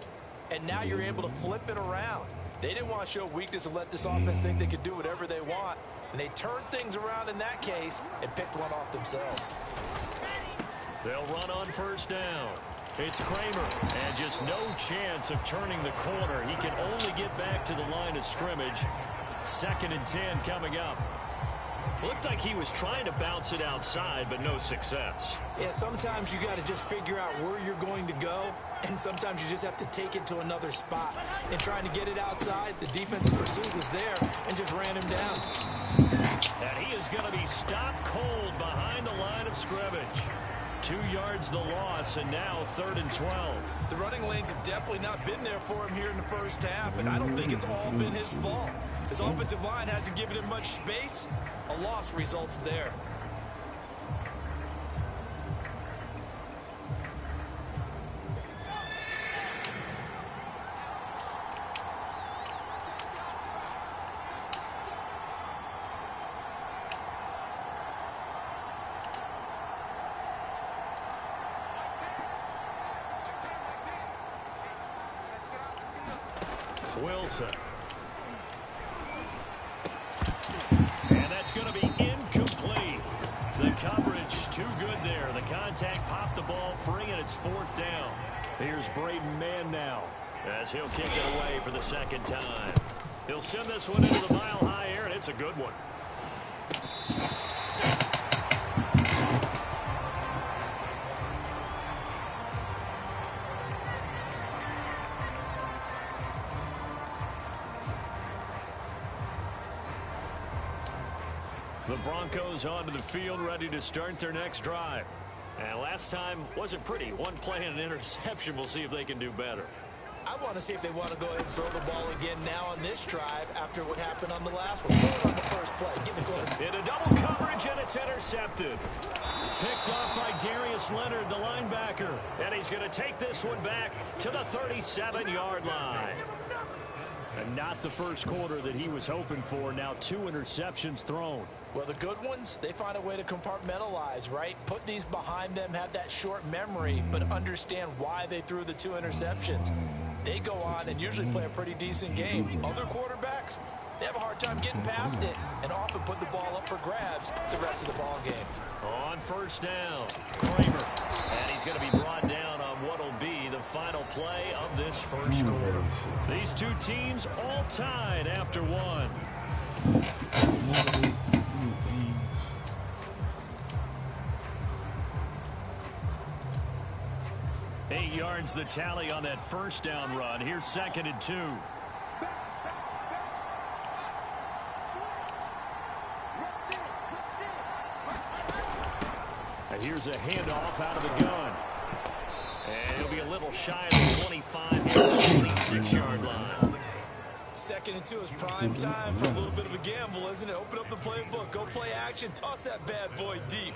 and now you're able to flip it around. They didn't want to show weakness and let this offense think they could do whatever they want, and they turned things around in that case and picked one off themselves. They'll run on first down. It's Kramer, and just no chance of turning the corner. He can only get back to the line of scrimmage. 2nd and 10 coming up. Looked like he was trying to bounce it outside, but no success. Yeah, sometimes you got to just figure out where you're going to go, and sometimes you just have to take it to another spot. And trying to get it outside, the defensive pursuit was there and just ran him down. And he is going to be stopped cold behind the line of scrimmage. 2 yards the loss, and now 3rd and 12. The running lanes have definitely not been there for him here in the first half, and I don't think it's all been his fault. His offensive line hasn't given him much space. A loss results there. Wilson. And that's going to be incomplete. The coverage too good there. The contact popped the ball free, and it's 4th down. Here's Braden Mann now as he'll kick it away for the 2nd time. He'll send this one into the mile-high air, and it's a good one. The Broncos onto the field, ready to start their next drive. And last time wasn't pretty. One play and an interception. We'll see if they can do better. I want to see if they want to go ahead and throw the ball again now on this drive after what happened on the last one. Throw it on the first play. Give the quarterback. In a double coverage, and it's intercepted. Picked off by Darius Leonard, the linebacker. And he's going to take this one back to the 37-yard line. And not the first quarter that he was hoping for. Now 2 interceptions thrown. Well, the good ones, they find a way to compartmentalize, right? Put these behind them, have that short memory, but understand why they threw the 2 interceptions. They go on and usually play a pretty decent game. Other quarterbacks, they have a hard time getting past it and often put the ball up for grabs the rest of the ball game. On first down, Kramer. And he's going to be brought down on what will be the final play of this first quarter. These two teams all tied after one. 8 yards the tally on that first down run. Here's 2nd and 2. And here's a handoff out of the gun. And it'll be a little shy of the 25 here, the 26-yard line. 2nd and 2 is prime time for a little bit of a gamble, isn't it? Open up the playbook, go play action, toss that bad boy deep.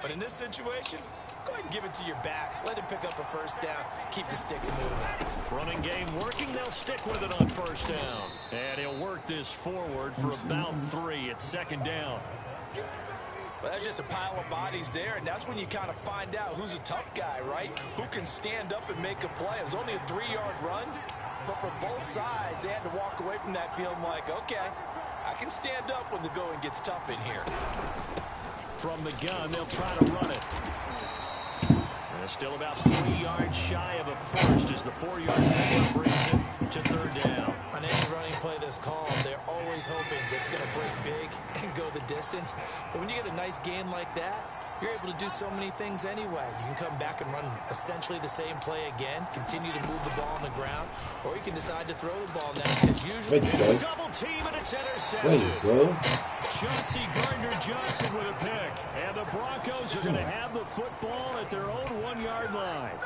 But in this situation, go ahead and give it to your back. Let him pick up a first down. Keep the sticks moving. Running game working. They'll stick with it on first down. And he'll work this forward for about 3 at 2nd down. Well, that's just a pile of bodies there, and that's when you kind of find out who's a tough guy, right? Who can stand up and make a play. It was only a 3-yard run, but for both sides, they had to walk away from that field like, okay, I can stand up when the going gets tough in here. From the gun, they'll try to run it. And still about 3 yards shy of a first as the 4-yard pickup brings it to 3rd down. On any running play this calm, they're always hoping that it's going to break big and go the distance. But when you get a nice gain like that, you're able to do so many things anyway. You can come back and run essentially the same play again, continue to move the ball on the ground, or you can decide to throw the ball next. And usually double team and it's intercepted. There you go. Chauncey Gardner-Johnson with a pick. And the Broncos are going to have the football at their own 1-yard line.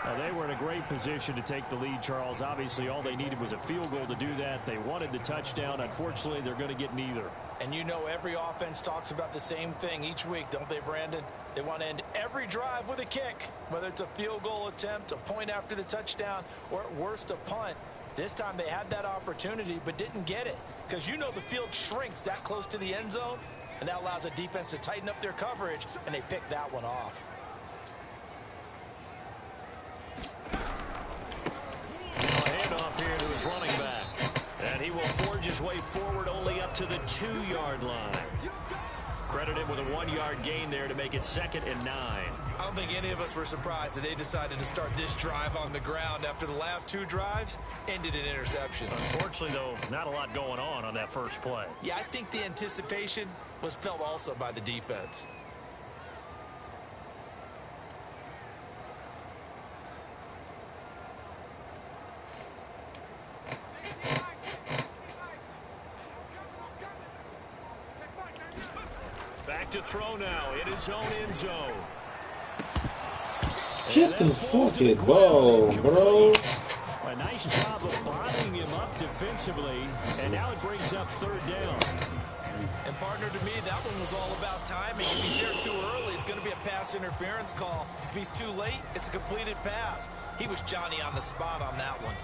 Now, they were in a great position to take the lead, Charles. Obviously, all they needed was a field goal to do that. They wanted the touchdown. Unfortunately, they're going to get neither. And you know every offense talks about the same thing each week, don't they, Brandon? They want to end every drive with a kick, whether it's a field goal attempt, a point after the touchdown, or at worst a punt. This time they had that opportunity but didn't get it because you know the field shrinks that close to the end zone, and that allows a defense to tighten up their coverage, and they pick that one off. Handoff here to his running back. And he will forge his way forward only up to the 2-yard line. Credit him with a 1-yard gain there to make it 2nd and 9. I don't think any of us were surprised that they decided to start this drive on the ground after the last 2 drives ended in interceptions. Unfortunately, though, not a lot going on that first play. Yeah, I think the anticipation was felt also by the defense. Back to throw now in his own end zone. Get the fucking ball, bro. A nice job of bottling him up defensively, and now it brings up 3rd down. And partner, to me, that one was all about timing. If he's there too early, it's going to be a pass interference call. If he's too late, it's a completed pass. He was Johnny on the spot on that one.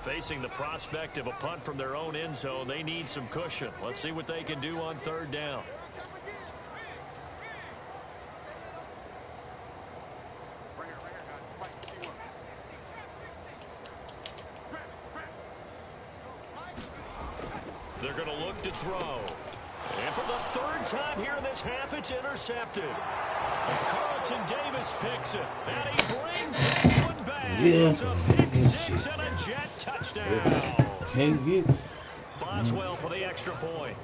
Facing the prospect of a punt from their own end zone, they need some cushion. Let's see what they can do on 3rd down. They're going to look to throw. And for the 3rd time here in this half, it's intercepted. Carlton Davis picks it. And he brings this one back. Yeah. It's a pick 6 and a jet touchdown. Can't get Boswell for the extra point.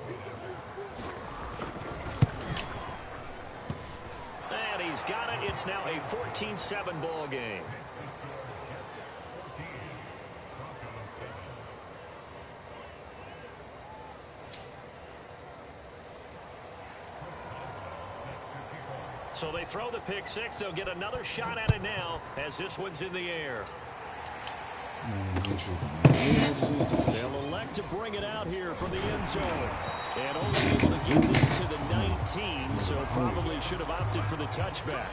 And he's got it. It's now a 14-7 ball game. So they throw the pick six. They'll get another shot at it now as this one's in the air. They'll elect to bring it out here from the end zone. And only able to get this to the 19, so probably should have opted for the touchback.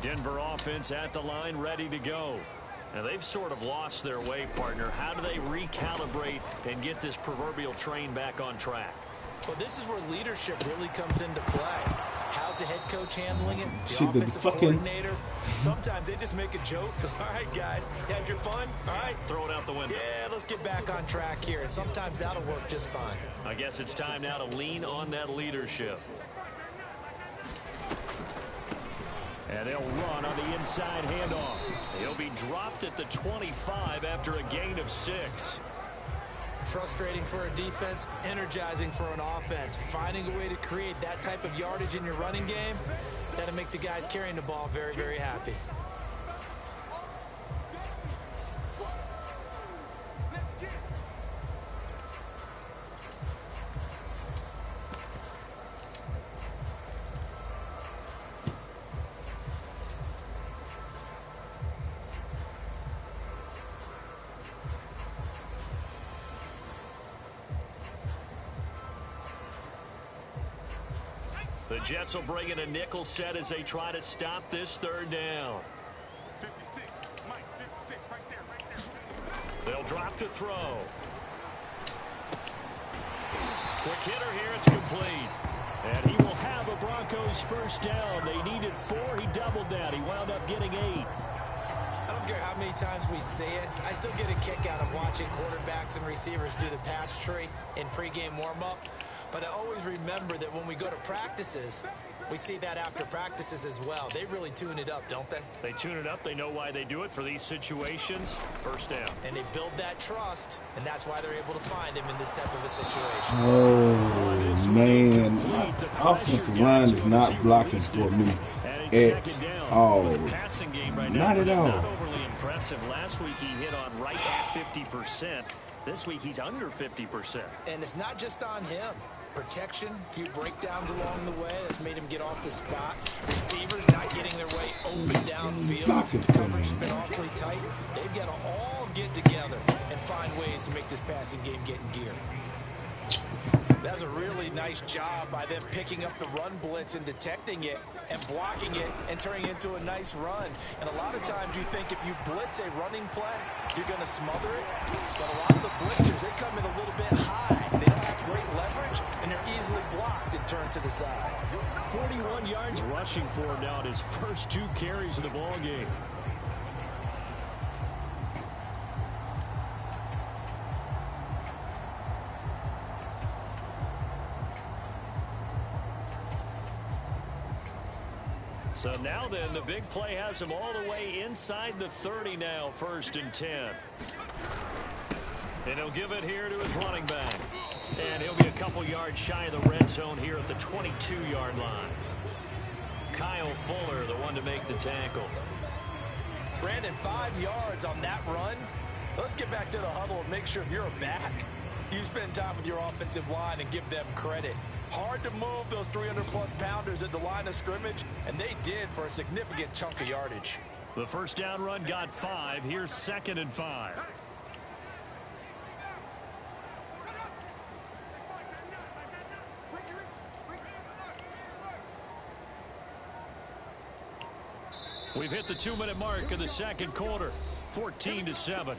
Denver offense at the line, ready to go. Now, they've sort of lost their way, partner. How do they recalibrate and get this proverbial train back on track? Well, this is where leadership really comes into play. How's the head coach handling it? The offensive coordinator? Sometimes they just make a joke. All right, guys, had your fun? All right. Throw it out the window. Yeah, let's get back on track here. And sometimes that'll work just fine. I guess it's time now to lean on that leadership. And they'll run on the inside handoff. He'll be dropped at the 25 after a gain of 6. Frustrating for a defense, energizing for an offense. Finding a way to create that type of yardage in your running game, that'll make the guys carrying the ball very, very happy. The Jets will bring in a nickel set as they try to stop this third down. 56, Mike, 56, right there. They'll drop to throw. Quick hitter here, it's complete. And he will have a Broncos first down. They needed 4, he doubled that. He wound up getting 8. I don't care how many times we see it. I still get a kick out of watching quarterbacks and receivers do the pass tree in pregame warm-up. But I always remember that when we go to practices, we see that after practices as well. They really tune it up, don't they? They tune it up. They know why they do it for these situations. First down. And they build that trust, and that's why they're able to find him in this type of a situation. Oh, man. The offensive line is not blocking for me at all. Not at all. Not overly impressive. Last week he hit on right at 50%. This week he's under 50%. And it's not just on him. Protection, a few breakdowns along the way that's made him get off the spot. Receivers not getting their way open downfield. The coverage has been awfully tight. They've got to all get together and find ways to make this passing game get in gear. That's a really nice job by them picking up the run blitz and detecting it and blocking it and turning it into a nice run. And a lot of times you think if you blitz a running play, you're going to smother it. But a lot of the blitzers, they come in a little bit high. They don't have great leverage, and they're easily blocked and turned to the side. 41 yards rushing for him now in his first 2 carries of the ball game. So now then, the big play has him all the way inside the 30 now, 1st and 10. And he'll give it here to his running back. And he'll be a couple yards shy of the red zone here at the 22-yard line. Kyle Fuller, the one to make the tackle. Brandon, 5 yards on that run. Let's get back to the huddle and make sure if you're a back, you spend time with your offensive line and give them credit. Hard to move those 300-plus pounders at the line of scrimmage, and they did for a significant chunk of yardage. The first down run got 5. Here's 2nd and 5. We've hit the 2-minute mark of the second quarter. 14-7.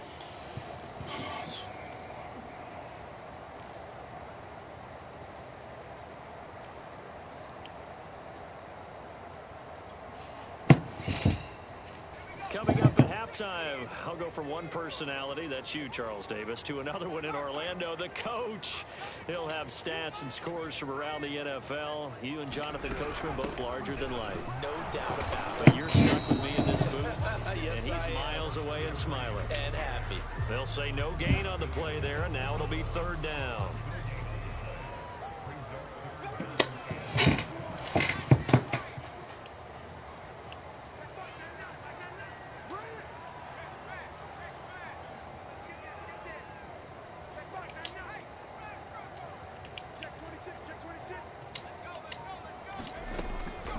Coming up at halftime, I'll go from one personality, that's you, Charles Davis, to another one in Orlando, the coach. He'll have stats and scores from around the NFL. You and Jonathan Coachman both larger than life. No doubt about it. But you're stuck with me in this booth, Yes, and he's miles away and smiling. And happy. They'll say no gain on the play there, and now it'll be 3rd down.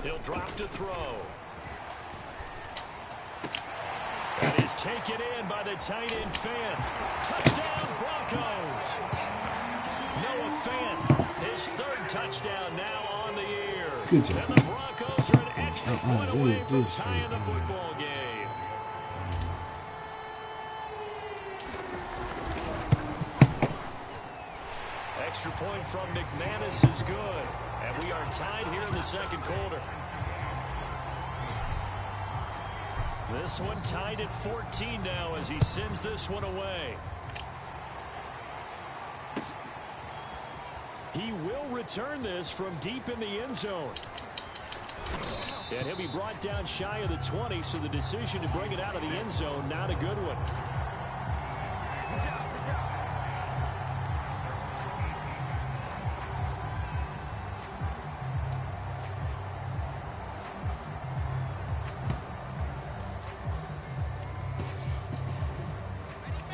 He'll drop to throw. And is taken in by the tight end Fant. Touchdown Broncos. Noah Fant, his third touchdown now on the year. Good job. And the Broncos are an extra point away from tying the football game. Extra point from McManus is good. And we are tied here in the second quarter. This one tied at 14 now as he sends this one away. He will return this from deep in the end zone. And he'll be brought down shy of the 20, so the decision to bring it out of the end zone, not a good one.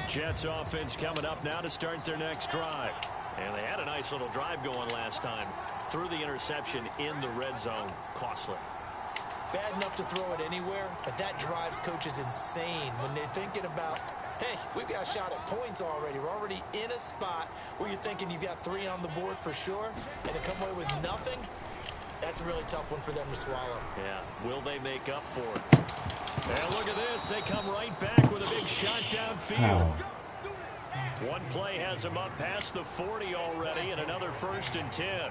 Jets offense coming up now to start their next drive. And they had a nice little drive going last time. Threw the interception in the red zone. Costly. Bad enough to throw it anywhere, but that drives coaches insane when they're thinking about, hey, we've got a shot at points already. We're already in a spot where you're thinking you've got 3 on the board for sure, and to come away with nothing, that's a really tough one for them to swallow. Yeah, will they make up for it? And look at this. They come right back with a big shot downfield. One play has them up past the 40 already, and another 1st and 10.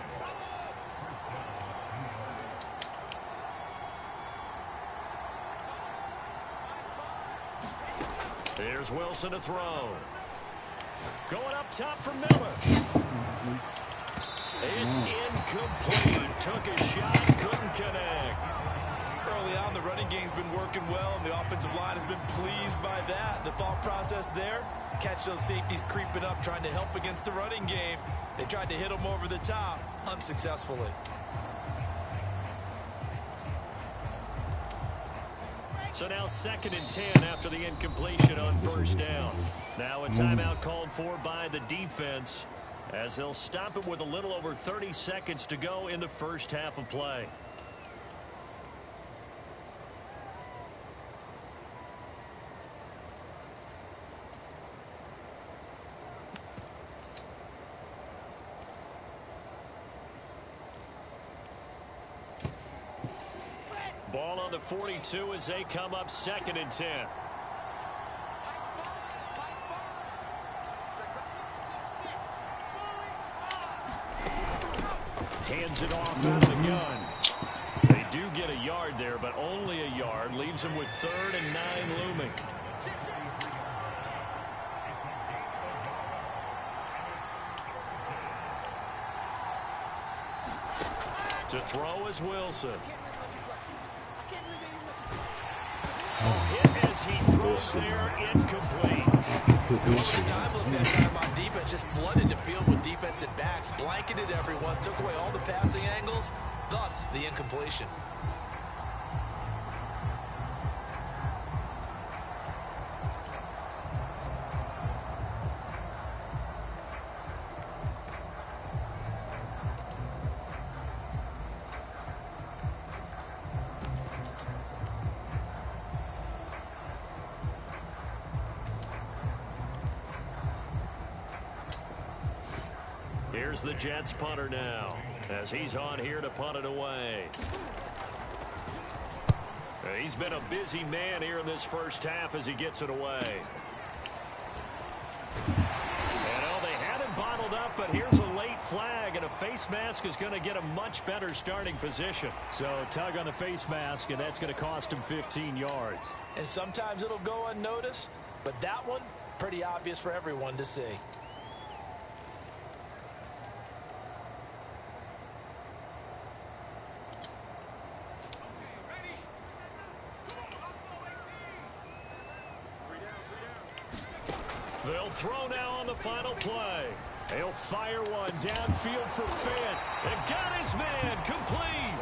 Here's Wilson to throw. Going up top for Miller. It's incomplete. Took a shot, couldn't connect. Early on, the running game's been working well, and the offensive line has been pleased by that. The thought process there, catch those safeties creeping up, trying to help against the running game. They tried to hit them over the top, unsuccessfully. So now 2nd and 10 after the incompletion on 1st down. Now a timeout called for by the defense as they'll stop it with a little over 30 seconds to go in the first half of play. Ball on the 42 as they come up 2nd and 10. Hands it off out of the gun. They do get a yard there, but only a yard. Leaves them with 3rd and 9 looming. To throw is Wilson. Hit as he throws there, incomplete. Time look that time on defense, just flooded the field with defensive backs, blanketed everyone, took away all the passing angles, thus the incompletion. Here's the Jets punter now as he's on here to punt it away. He's been a busy man here in this first half as he gets it away. And they had him bottled up, but here's a late flag, and a face mask is going to get a much better starting position. So tug on the face mask, and that's going to cost him 15 yards. And sometimes it'll go unnoticed, but that one, pretty obvious for everyone to see. They'll throw now on the final play. He'll fire one downfield for Fant. And got his man complete.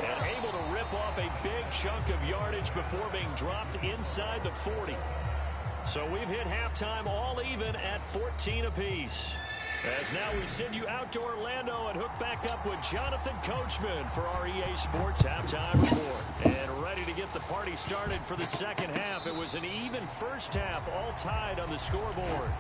And able to rip off a big chunk of yardage before being dropped inside the 40. So we've hit halftime all even at 14 apiece. As now we send you out to Orlando and hook back up with Jonathan Coachman for our EA Sports Halftime Report. And ready to get the party started for the second half. It was an even first half, all tied on the scoreboard.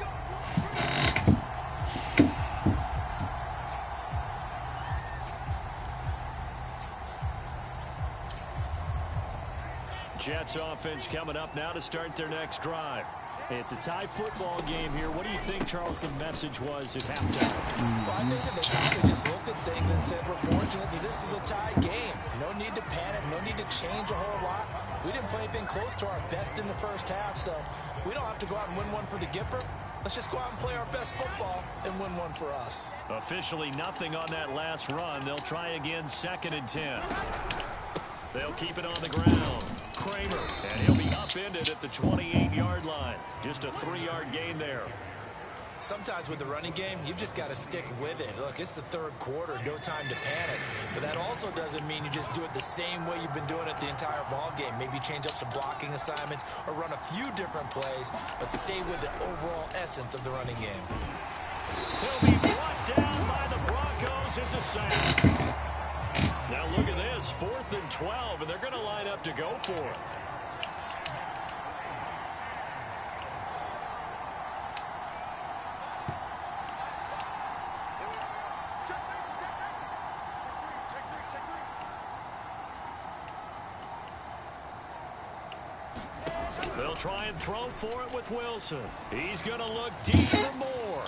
Jets offense coming up now to start their next drive. It's a tie football game here. What do you think, Charles, the message was at halftime? Well, I think that they probably just looked at things and said, we're fortunate that this is a tie game. No need to panic. No need to change a whole lot. We didn't play anything close to our best in the first half, so we don't have to go out and win one for the Gipper. Let's just go out and play our best football and win one for us. Officially nothing on that last run. They'll try again, 2nd and 10. They'll keep it on the ground. Kramer, and he'll be upended at the 28-yard line. Just a 3-yard gain there. Sometimes with the running game, you've just got to stick with it. Look, it's the third quarter, no time to panic. But that also doesn't mean you just do it the same way you've been doing it the entire ball game. Maybe change up some blocking assignments or run a few different plays, but stay with the overall essence of the running game. He'll be brought down by the Broncos. It's a sack. Now look at this, 4th and 12, and they're going to line up to go for it. They'll try and throw for it with Wilson. He's going to look deep for more.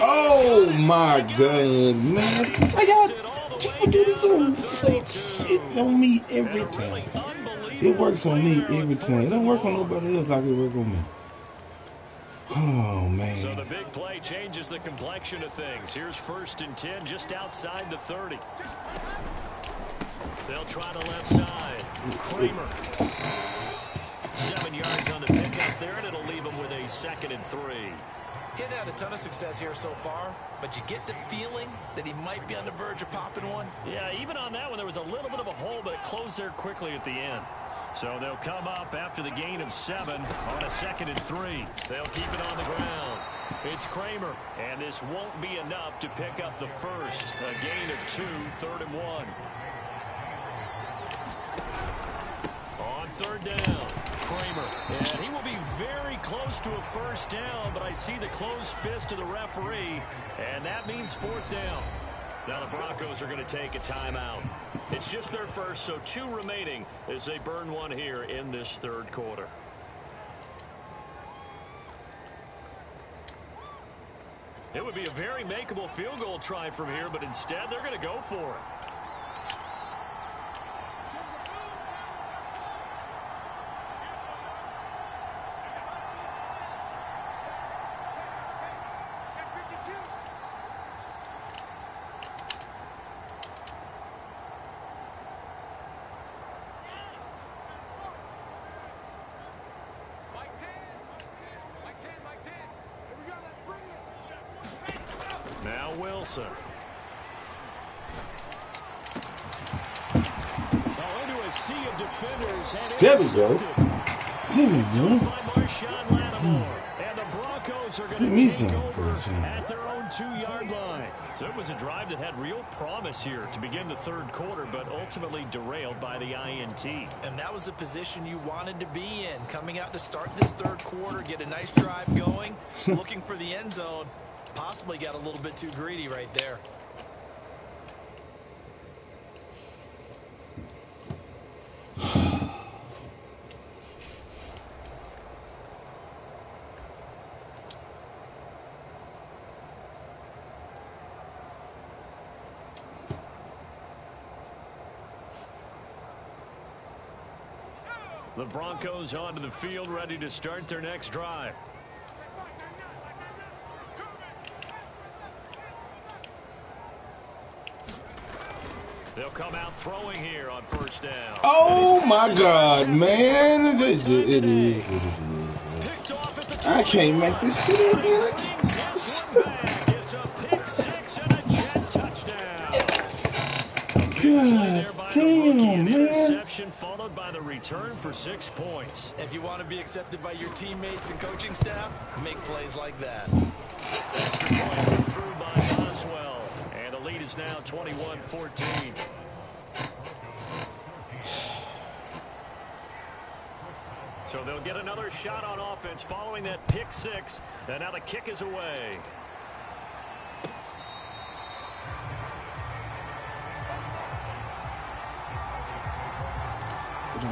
Oh my God, man! I got people do this on fuck shit on me every time. It works on me every time. It don't work on nobody else like it works on me. Oh man! So the big play changes the complexion of things. Here's 1st and 10, just outside the 30. They'll try the left side. Kramer. 7 yards on the pickup there, and it'll leave him with a 2nd and 3. Getting had a ton of success here so far, but you get the feeling that he might be on the verge of popping one. Yeah, even on that one, there was a little bit of a hole, but it closed there quickly at the end. So they'll come up after the gain of 7 on a 2nd and 3. They'll keep it on the ground. It's Kramer, and this won't be enough to pick up the first. A gain of 2, 3rd and 1. On 3rd down, Kramer. And he will be very close to a first down, but I see the closed fist of the referee, and that means 4th down. Now the Broncos are going to take a timeout. It's just their first, so 2 remaining as they burn one here in this 3rd quarter. It would be a very makeable field goal try from here, but instead they're going to go for it. Now Wilson. Into a sea of defenders. And there we go. There we go. And the Broncos are going to take over at their own 2-yard line. So it was a drive that had real promise here to begin the 3rd quarter, but ultimately derailed by the INT. And that was the position you wanted to be in. Coming out to start this 3rd quarter, get a nice drive going, looking for the end zone. Possibly got a little bit too greedy right there. The Broncos onto the field, ready to start their next drive. They'll come out throwing here on 1st down. Oh my God, man! I can't make this shit up, man. It's a pick 6 and a Jet touchdown. God damn, man! Interception followed by the return for 6 points. If you want to be accepted by your teammates and coaching staff, make plays like that. point through by Boswell. And the lead is now 21-14. So they'll get another shot on offense following that pick six. And now the kick is away. It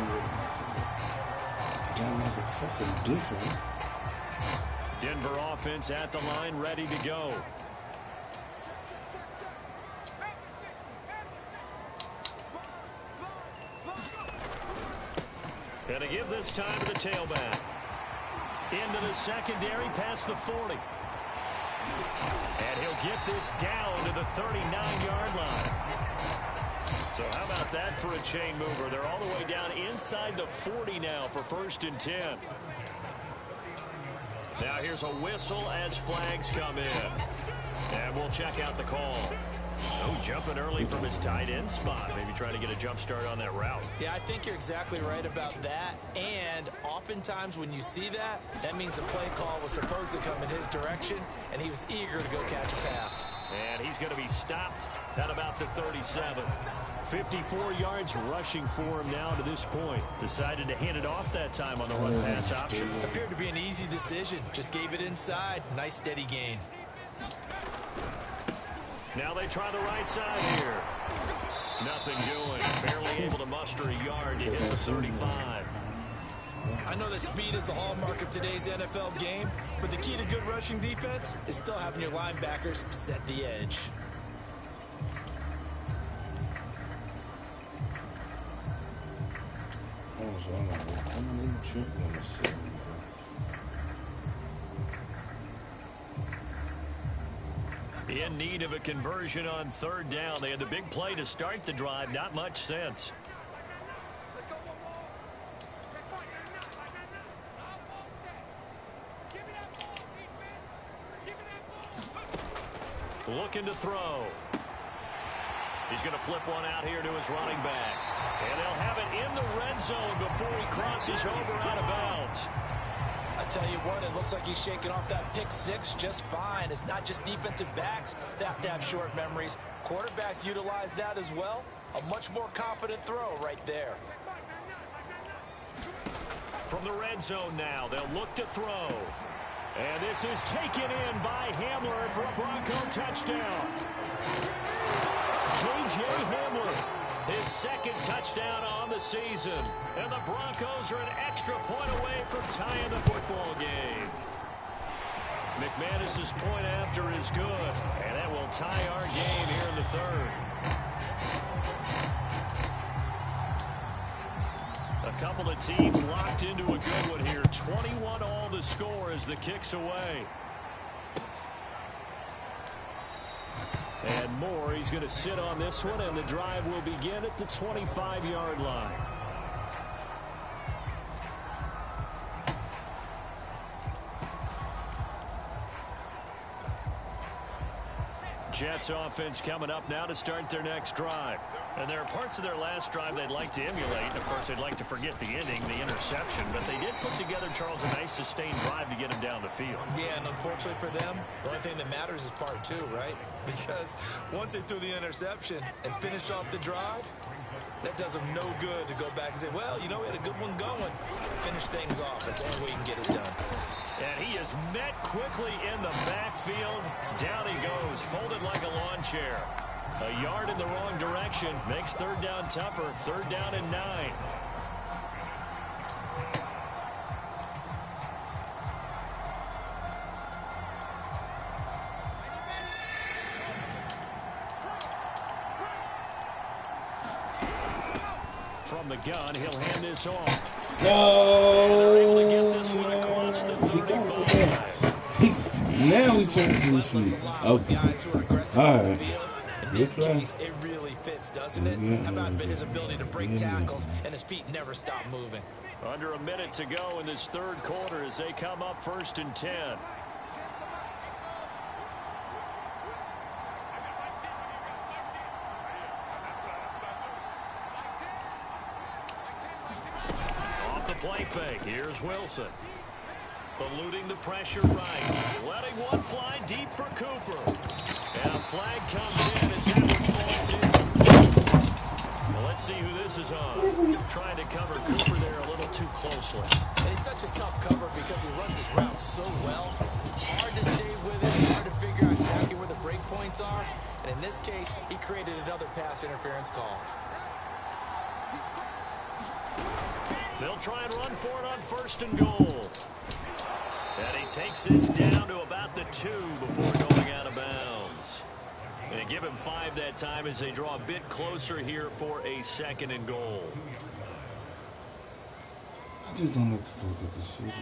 don't make a fucking difference. Denver offense at the line, ready to go. And to give this time to the tailback. Into the secondary, past the 40. And he'll get this down to the 39-yard line. So how about that for a chain mover? They're all the way down inside the 40 now for 1st and 10. Now here's a whistle as flags come in. And we'll check out the call. Oh, jumping early from his tight end spot. Maybe trying to get a jump start on that route. Yeah, I think you're exactly right about that. And oftentimes when you see that, that means the play call was supposed to come in his direction, and he was eager to go catch a pass. And he's going to be stopped at about the 37. 54 yards rushing for him now to this point. Decided to hand it off that time on the run-pass option. Appeared to be an easy decision. Just gave it inside. Nice steady gain. Now they try the right side here. Nothing doing. Barely able to muster a yard to hit the 35. I know that speed is the hallmark of today's NFL game, but the key to good rushing defense is still having your linebackers set the edge. In need of a conversion on 3rd down. They had the big play to start the drive. Not much sense. Looking to throw. He's going to flip one out here to his running back. And they'll have it in the red zone before he crosses over out of bounds. I tell you what, it looks like he's shaking off that pick six just fine. It's not just defensive backs that have to have short memories. Quarterbacks utilize that as well. A much more confident throw right there. From the red zone now, they'll look to throw. And this is taken in by Hamler for a Bronco touchdown. J.J. Hamler, his 2nd touchdown on the season. And the Broncos are an extra point away from tying the football game. McManus's point after is good. And that will tie our game here in the 3rd. A couple of teams locked into a good one here. 21 all the score as the kick's away. And Moore, he's going to sit on this one, and the drive will begin at the 25-yard line. Jets offense coming up now to start their next drive. And there are parts of their last drive they'd like to emulate. Of course, they'd like to forget the ending, the interception. But they did put together, Charles, a nice sustained drive to get him down the field. Yeah, and unfortunately for them, the only thing that matters is part 2, right? Because once they threw the interception and finished off the drive, that does them no good to go back and say, well, you know, we had a good one going. Finish things off. That's the only way you can get it done. And he is met quickly in the backfield. Down he goes, folded like a lawn chair. A yard in the wrong direction makes 3rd down tougher. 3rd down and 9. From the gun, he'll hand this off. No. Now we playing this. Okay. All right. In this case, it really fits, doesn't it? How about his ability to break tackles and his feet never stop moving? Under a minute to go in this 3rd quarter as they come up 1st and 10. Off the play fake, here's Wilson. Eluding the pressure right. Letting one fly deep for Cooper. And a flag comes in as that one falls in. Well, let's see who this is on. Trying to cover Cooper there a little too closely. And he's such a tough cover because he runs his route so well. Hard to stay with it. Hard to figure out exactly where the break points are. And in this case, he created another pass interference call. They'll try and run for it on 1st and goal. And he takes this down to about the 2 before going out of bounds. And give him 5 that time as they draw a bit closer here for a 2nd and goal. I just don't like the fact that this shit is.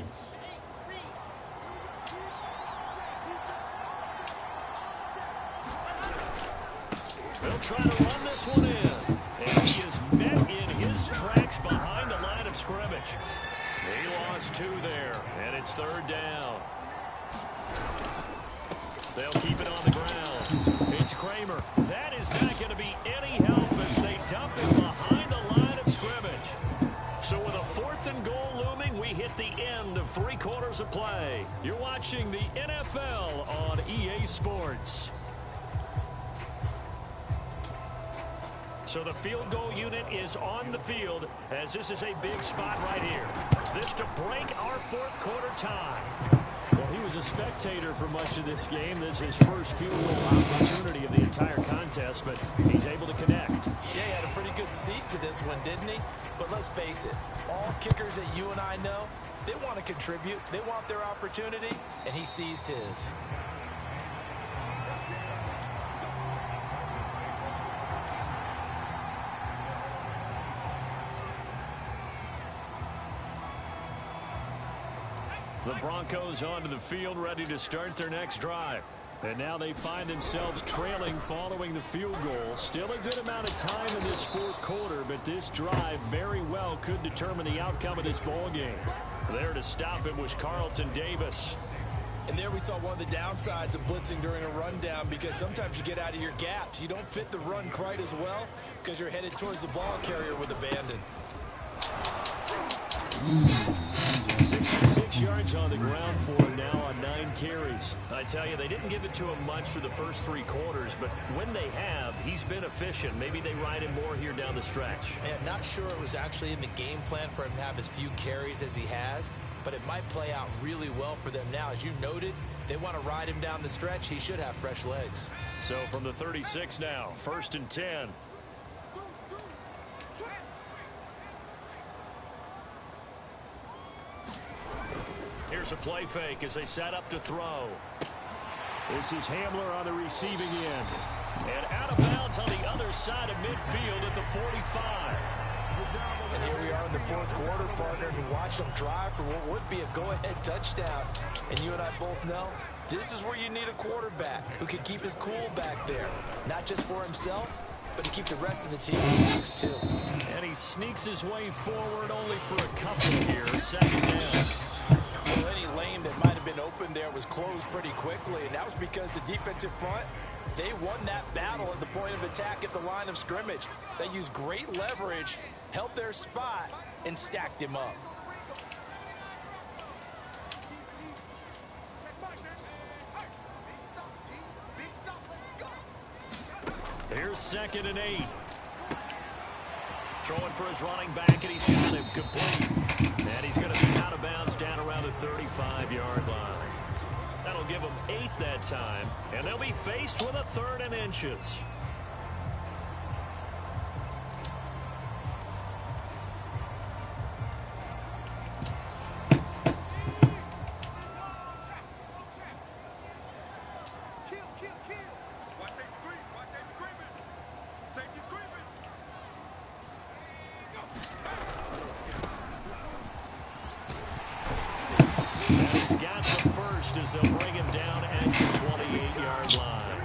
They'll try to run this one in. And he is met in his tracks behind the line of scrimmage. He lost 2 there, and it's 3rd down. They'll keep it on the ground. It's Kramer. That is not going to be any help as they dump him behind the line of scrimmage. So with a 4th and goal looming, we hit the end of 3 quarters of play. You're watching the NFL on EA Sports. So the field goal unit is on the field as this is a big spot right here. This to break our 4th quarter tie. Well, he was a spectator for much of this game. This is his first field goal opportunity of the entire contest, but he's able to connect. Yeah, he had a pretty good seat to this one, didn't he? But let's face it, all kickers that you and I know, they want to contribute. They want their opportunity, and he seized his. The Broncos onto the field, ready to start their next drive. And now they find themselves trailing following the field goal. Still a good amount of time in this 4th quarter, but this drive very well could determine the outcome of this ball game. There to stop him was Carlton Davis. And there we saw one of the downsides of blitzing during a rundown because sometimes you get out of your gaps. You don't fit the run quite as well because you're headed towards the ball carrier with abandon. 66 yards on the ground for him now on 9 carries. I tell you, they didn't give it to him much for the first 3 quarters, but when they have, he's been efficient. Maybe they ride him more here down the stretch. And not sure it was actually in the game plan for him to have as few carries as he has, but it might play out really well for them now. As you noted, if they want to ride him down the stretch, he should have fresh legs. So from the 36 now, 1st and 10. Here's a play fake as they set up to throw. This is Hamler on the receiving end. And out of bounds on the other side of midfield at the 45. And here we are in the 4th quarter, partner, and watch them drive for what would be a go-ahead touchdown. And you and I both know this is where you need a quarterback who can keep his cool back there. Not just for himself, but to keep the rest of the team relaxed too. And he sneaks his way forward only for a couple here. 2nd down. Well, any lane that might have been open there was closed pretty quickly, and that was because the defensive front, they won that battle at the point of attack at the line of scrimmage. They used great leverage, held their spot, and stacked him up. Here's 2nd and 8. Throwing for his running back, and he's got him complete. And he's going to be out of bounds down around the 35-yard line. That'll give them 8 that time, and they'll be faced with a 3rd and inches. As they'll bring him down at the 28-yard line.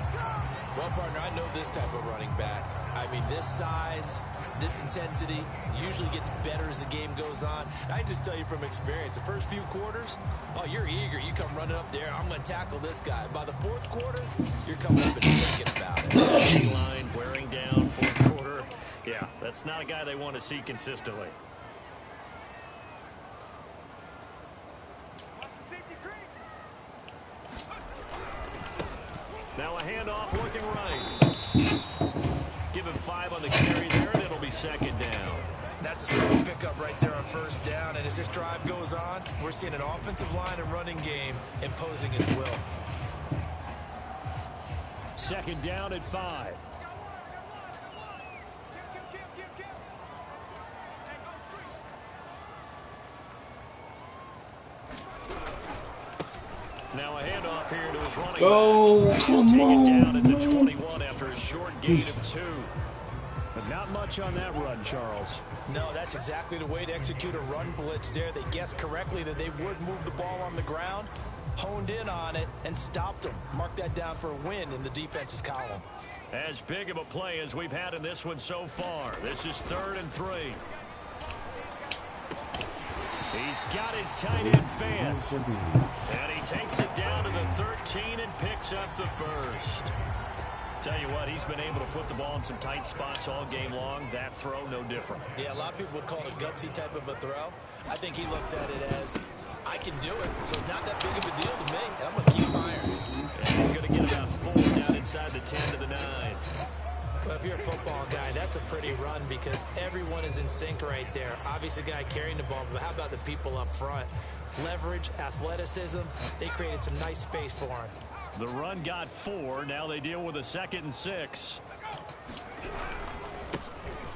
Well, partner, I know this type of running back. I mean, this size, this intensity usually gets better as the game goes on. And I just tell you from experience, the first few quarters, oh, you're eager. You come running up there, I'm going to tackle this guy. By the 4th quarter, you're coming up and thinking about it. Line wearing down 4th quarter. Yeah, that's not a guy they want to see consistently. handoff looking right. Give him 5 on the carry there, and it'll be second down. That's a strong pickup right there on first down. And as this drive goes on, we're seeing an offensive line and running game imposing its will. Second down at 5. Now a handoff here to his running Oh, back. come He's taken on, down at the man. 21 after a short gain of 2. But not much on that run, Charles. No, that's exactly the way to execute a run blitz there. They guessed correctly that they would move the ball on the ground, honed in on it, and stopped them. Mark that down for a win in the defense's column. As big of a play as we've had in this one so far. This is 3rd and 3. He's got his tight end fan. And he takes it down to the 13 and picks up the first. Tell you what, he's been able to put the ball in some tight spots all game long. That throw, no different. Yeah, a lot of people would call it a gutsy type of a throw. I think he looks at it as, I can do it, so it's not that big of a deal to me. I'm going to keep firing. And he's going to get about 4 down inside the 10 to the 9. Well, if you're a football guy, that's a pretty run because everyone is in sync right there. Obviously, the guy carrying the ball, but how about the people up front? Leverage, athleticism, they created some nice space for him. The run got 4. Now they deal with a 2nd and 6.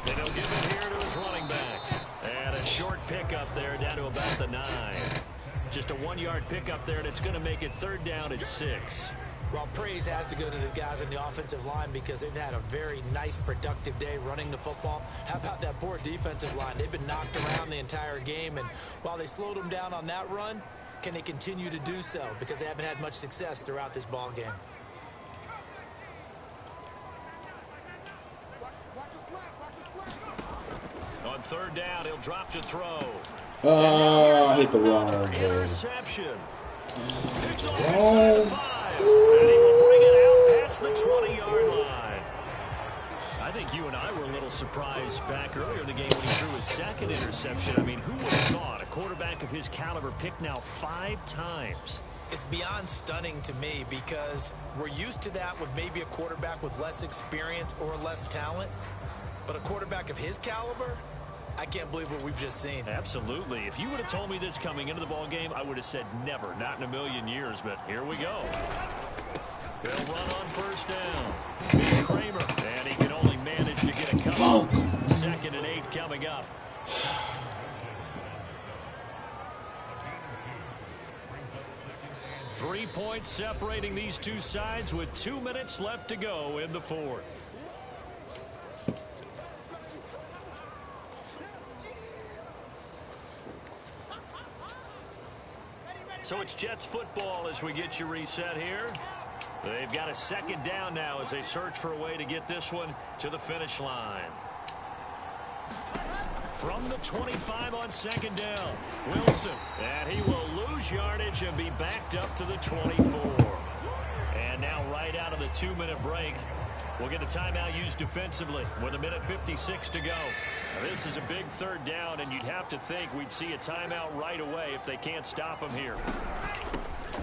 And he'll give it here to his running back. And a short pickup there down to about the 9. Just a 1-yard pickup there, and it's going to make it 3rd down at 6. Well, praise has to go to the guys on the offensive line because they've had a very nice, productive day running the football. How about that poor defensive line? They've been knocked around the entire game, and while they slowed them down on that run, can they continue to do so? Because they haven't had much success throughout this ball game. On 3rd down, he'll drop to throw. I hit the wrong one. Interception. Picked off inside the 5. And he will bring it out past the 20-yard line. I think you and I were a little surprised back earlier in the game when he threw his 2nd interception. I mean, who would have thought a quarterback of his caliber picked now 5 times? It's beyond stunning to me because we're used to that with maybe a quarterback with less experience or less talent. But a quarterback of his caliber, I can't believe what we've just seen. Absolutely. If you would have told me this coming into the ball game, I would have said never, not in a million years. But here we go. They'll run on 1st down. It's Kramer, and he can only manage to get a couple. 2nd and 8 coming up. Three points separating these two sides with 2 minutes left to go in the 4th. So it's Jets football as we get you reset here. They've got a 2nd down now as they search for a way to get this one to the finish line. From the 25 on 2nd down, Wilson. And he will lose yardage and be backed up to the 24. And now right out of the 2-minute break, we'll get a timeout used defensively with 1:56 to go. Now, this is a big 3rd down, and you'd have to think we'd see a timeout right away if they can't stop him here.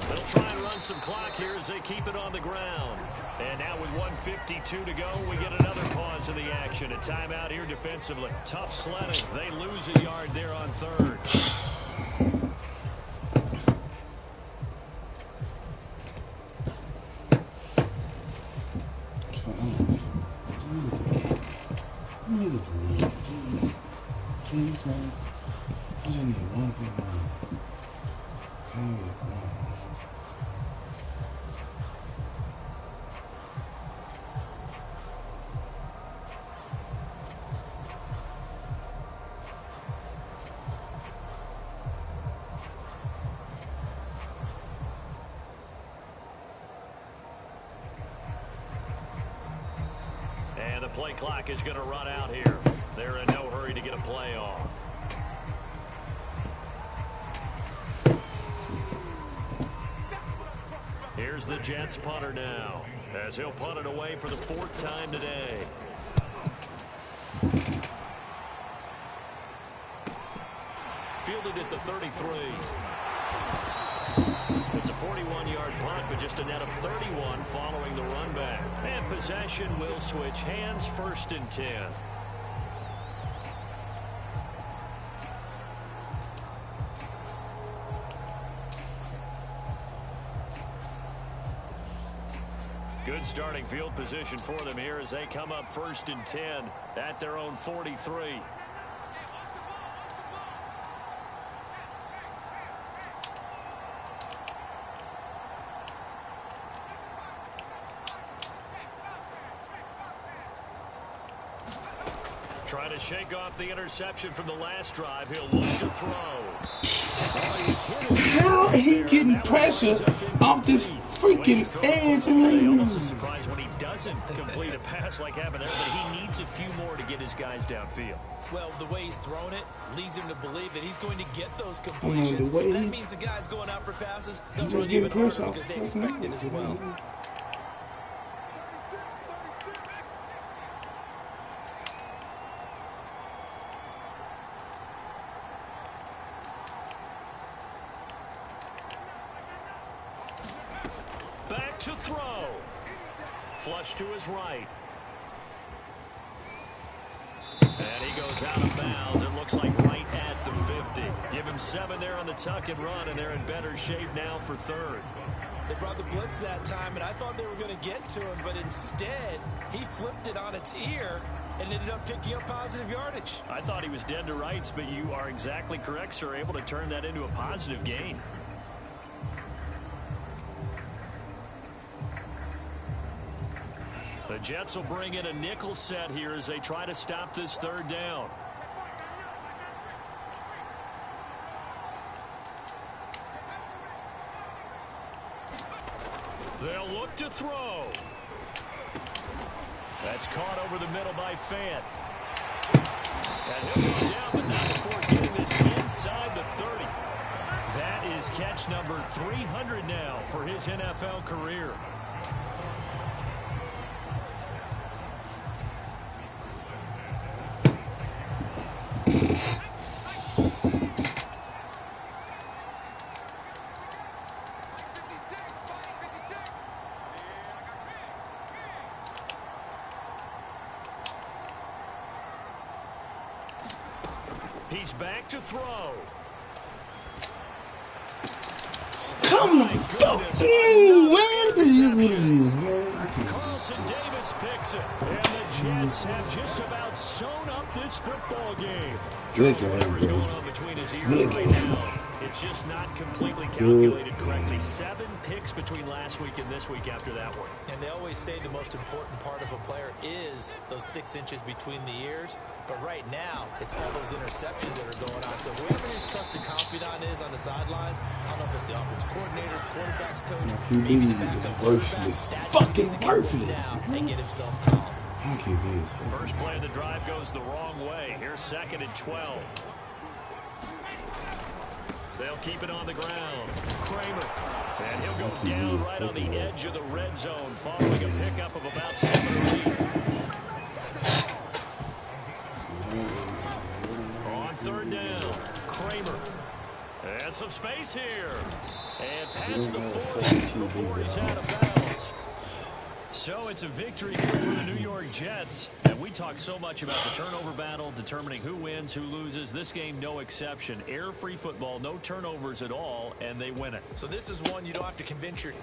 They'll try and run some clock here as they keep it on the ground. And now with 1:52 to go, we get another pause in the action. A timeout here defensively. Tough sledding. They lose a yard there on 3rd. Please, man. I just need one for one. And the play clock is going to run out here. They're in no hurry to get a play off. Here's the Jets punter now, as he'll punt it away for the 4th time today. Fielded at the 33. It's a 41-yard punt, but just a net of 31 following the run back. And possession will switch hands, 1st and 10. Good starting field position for them here as they come up 1st and 10 at their own 43. Trying to shake off the interception from the last drive. He'll look to throw. How he getting pressure off this freaking edge and then also surprised when he doesn't complete a pass like happened there, but he needs a few more to get his guys downfield. Well, the way he's thrown it leads him to believe that he's going to get those completions. That means the guys going out for passes, they'll run even harder because they expect it as well. Back to throw. Flush to his right. And he goes out of bounds. It looks like right at the 50. Give him 7 there on the tuck and run, and they're in better shape now for 3rd. They brought the blitz that time, and I thought they were going to get to him, but instead, he flipped it on its ear and ended up picking up positive yardage. I thought he was dead to rights, but you are exactly correct, sir. Able to turn that into a positive gain. The Jets will bring in a nickel set here as they try to stop this 3rd down. They'll look to throw. That's caught over the middle by Fant. And he'll go down, but not before getting this inside the 30. That is catch number 300 now for his NFL career. He's back to throw. come the fuck in, man. This is what it is, man. Carlton Davis picks it, and the Jets have just about sewn up this football game. Good Whatever's game, going bro. on between his ears Good right game. now, it's just not completely calculated Good correctly. game. 7 picks between last week and this week after that one. And they always say the most important part of a player is those 6 inches between the ears. But right now, it's all those interceptions that are going on. So whoever his trusted confidant is on the sidelines, I don't know if it's the offense coordinator, the quarterback's coach, maybe the QB is backup worthless. quarterback. Fucking That needs to get worked worthless. out and get himself calm. My QB is fucking. First play of the drive goes the wrong way. Here's 2nd and 12. They'll keep it on the ground. Kramer. And he'll go down right on the edge of the red zone following a pickup of about 7 or 8. On 3rd down, Kramer. And some space here. And past the 40 before he's out of bounds. So it's a victory here for the New York Jets. And we talk so much about the turnover battle, determining who wins, who loses. This game, no exception. Error-free football, no turnovers at all, and they win it. So this is one you don't have to convince your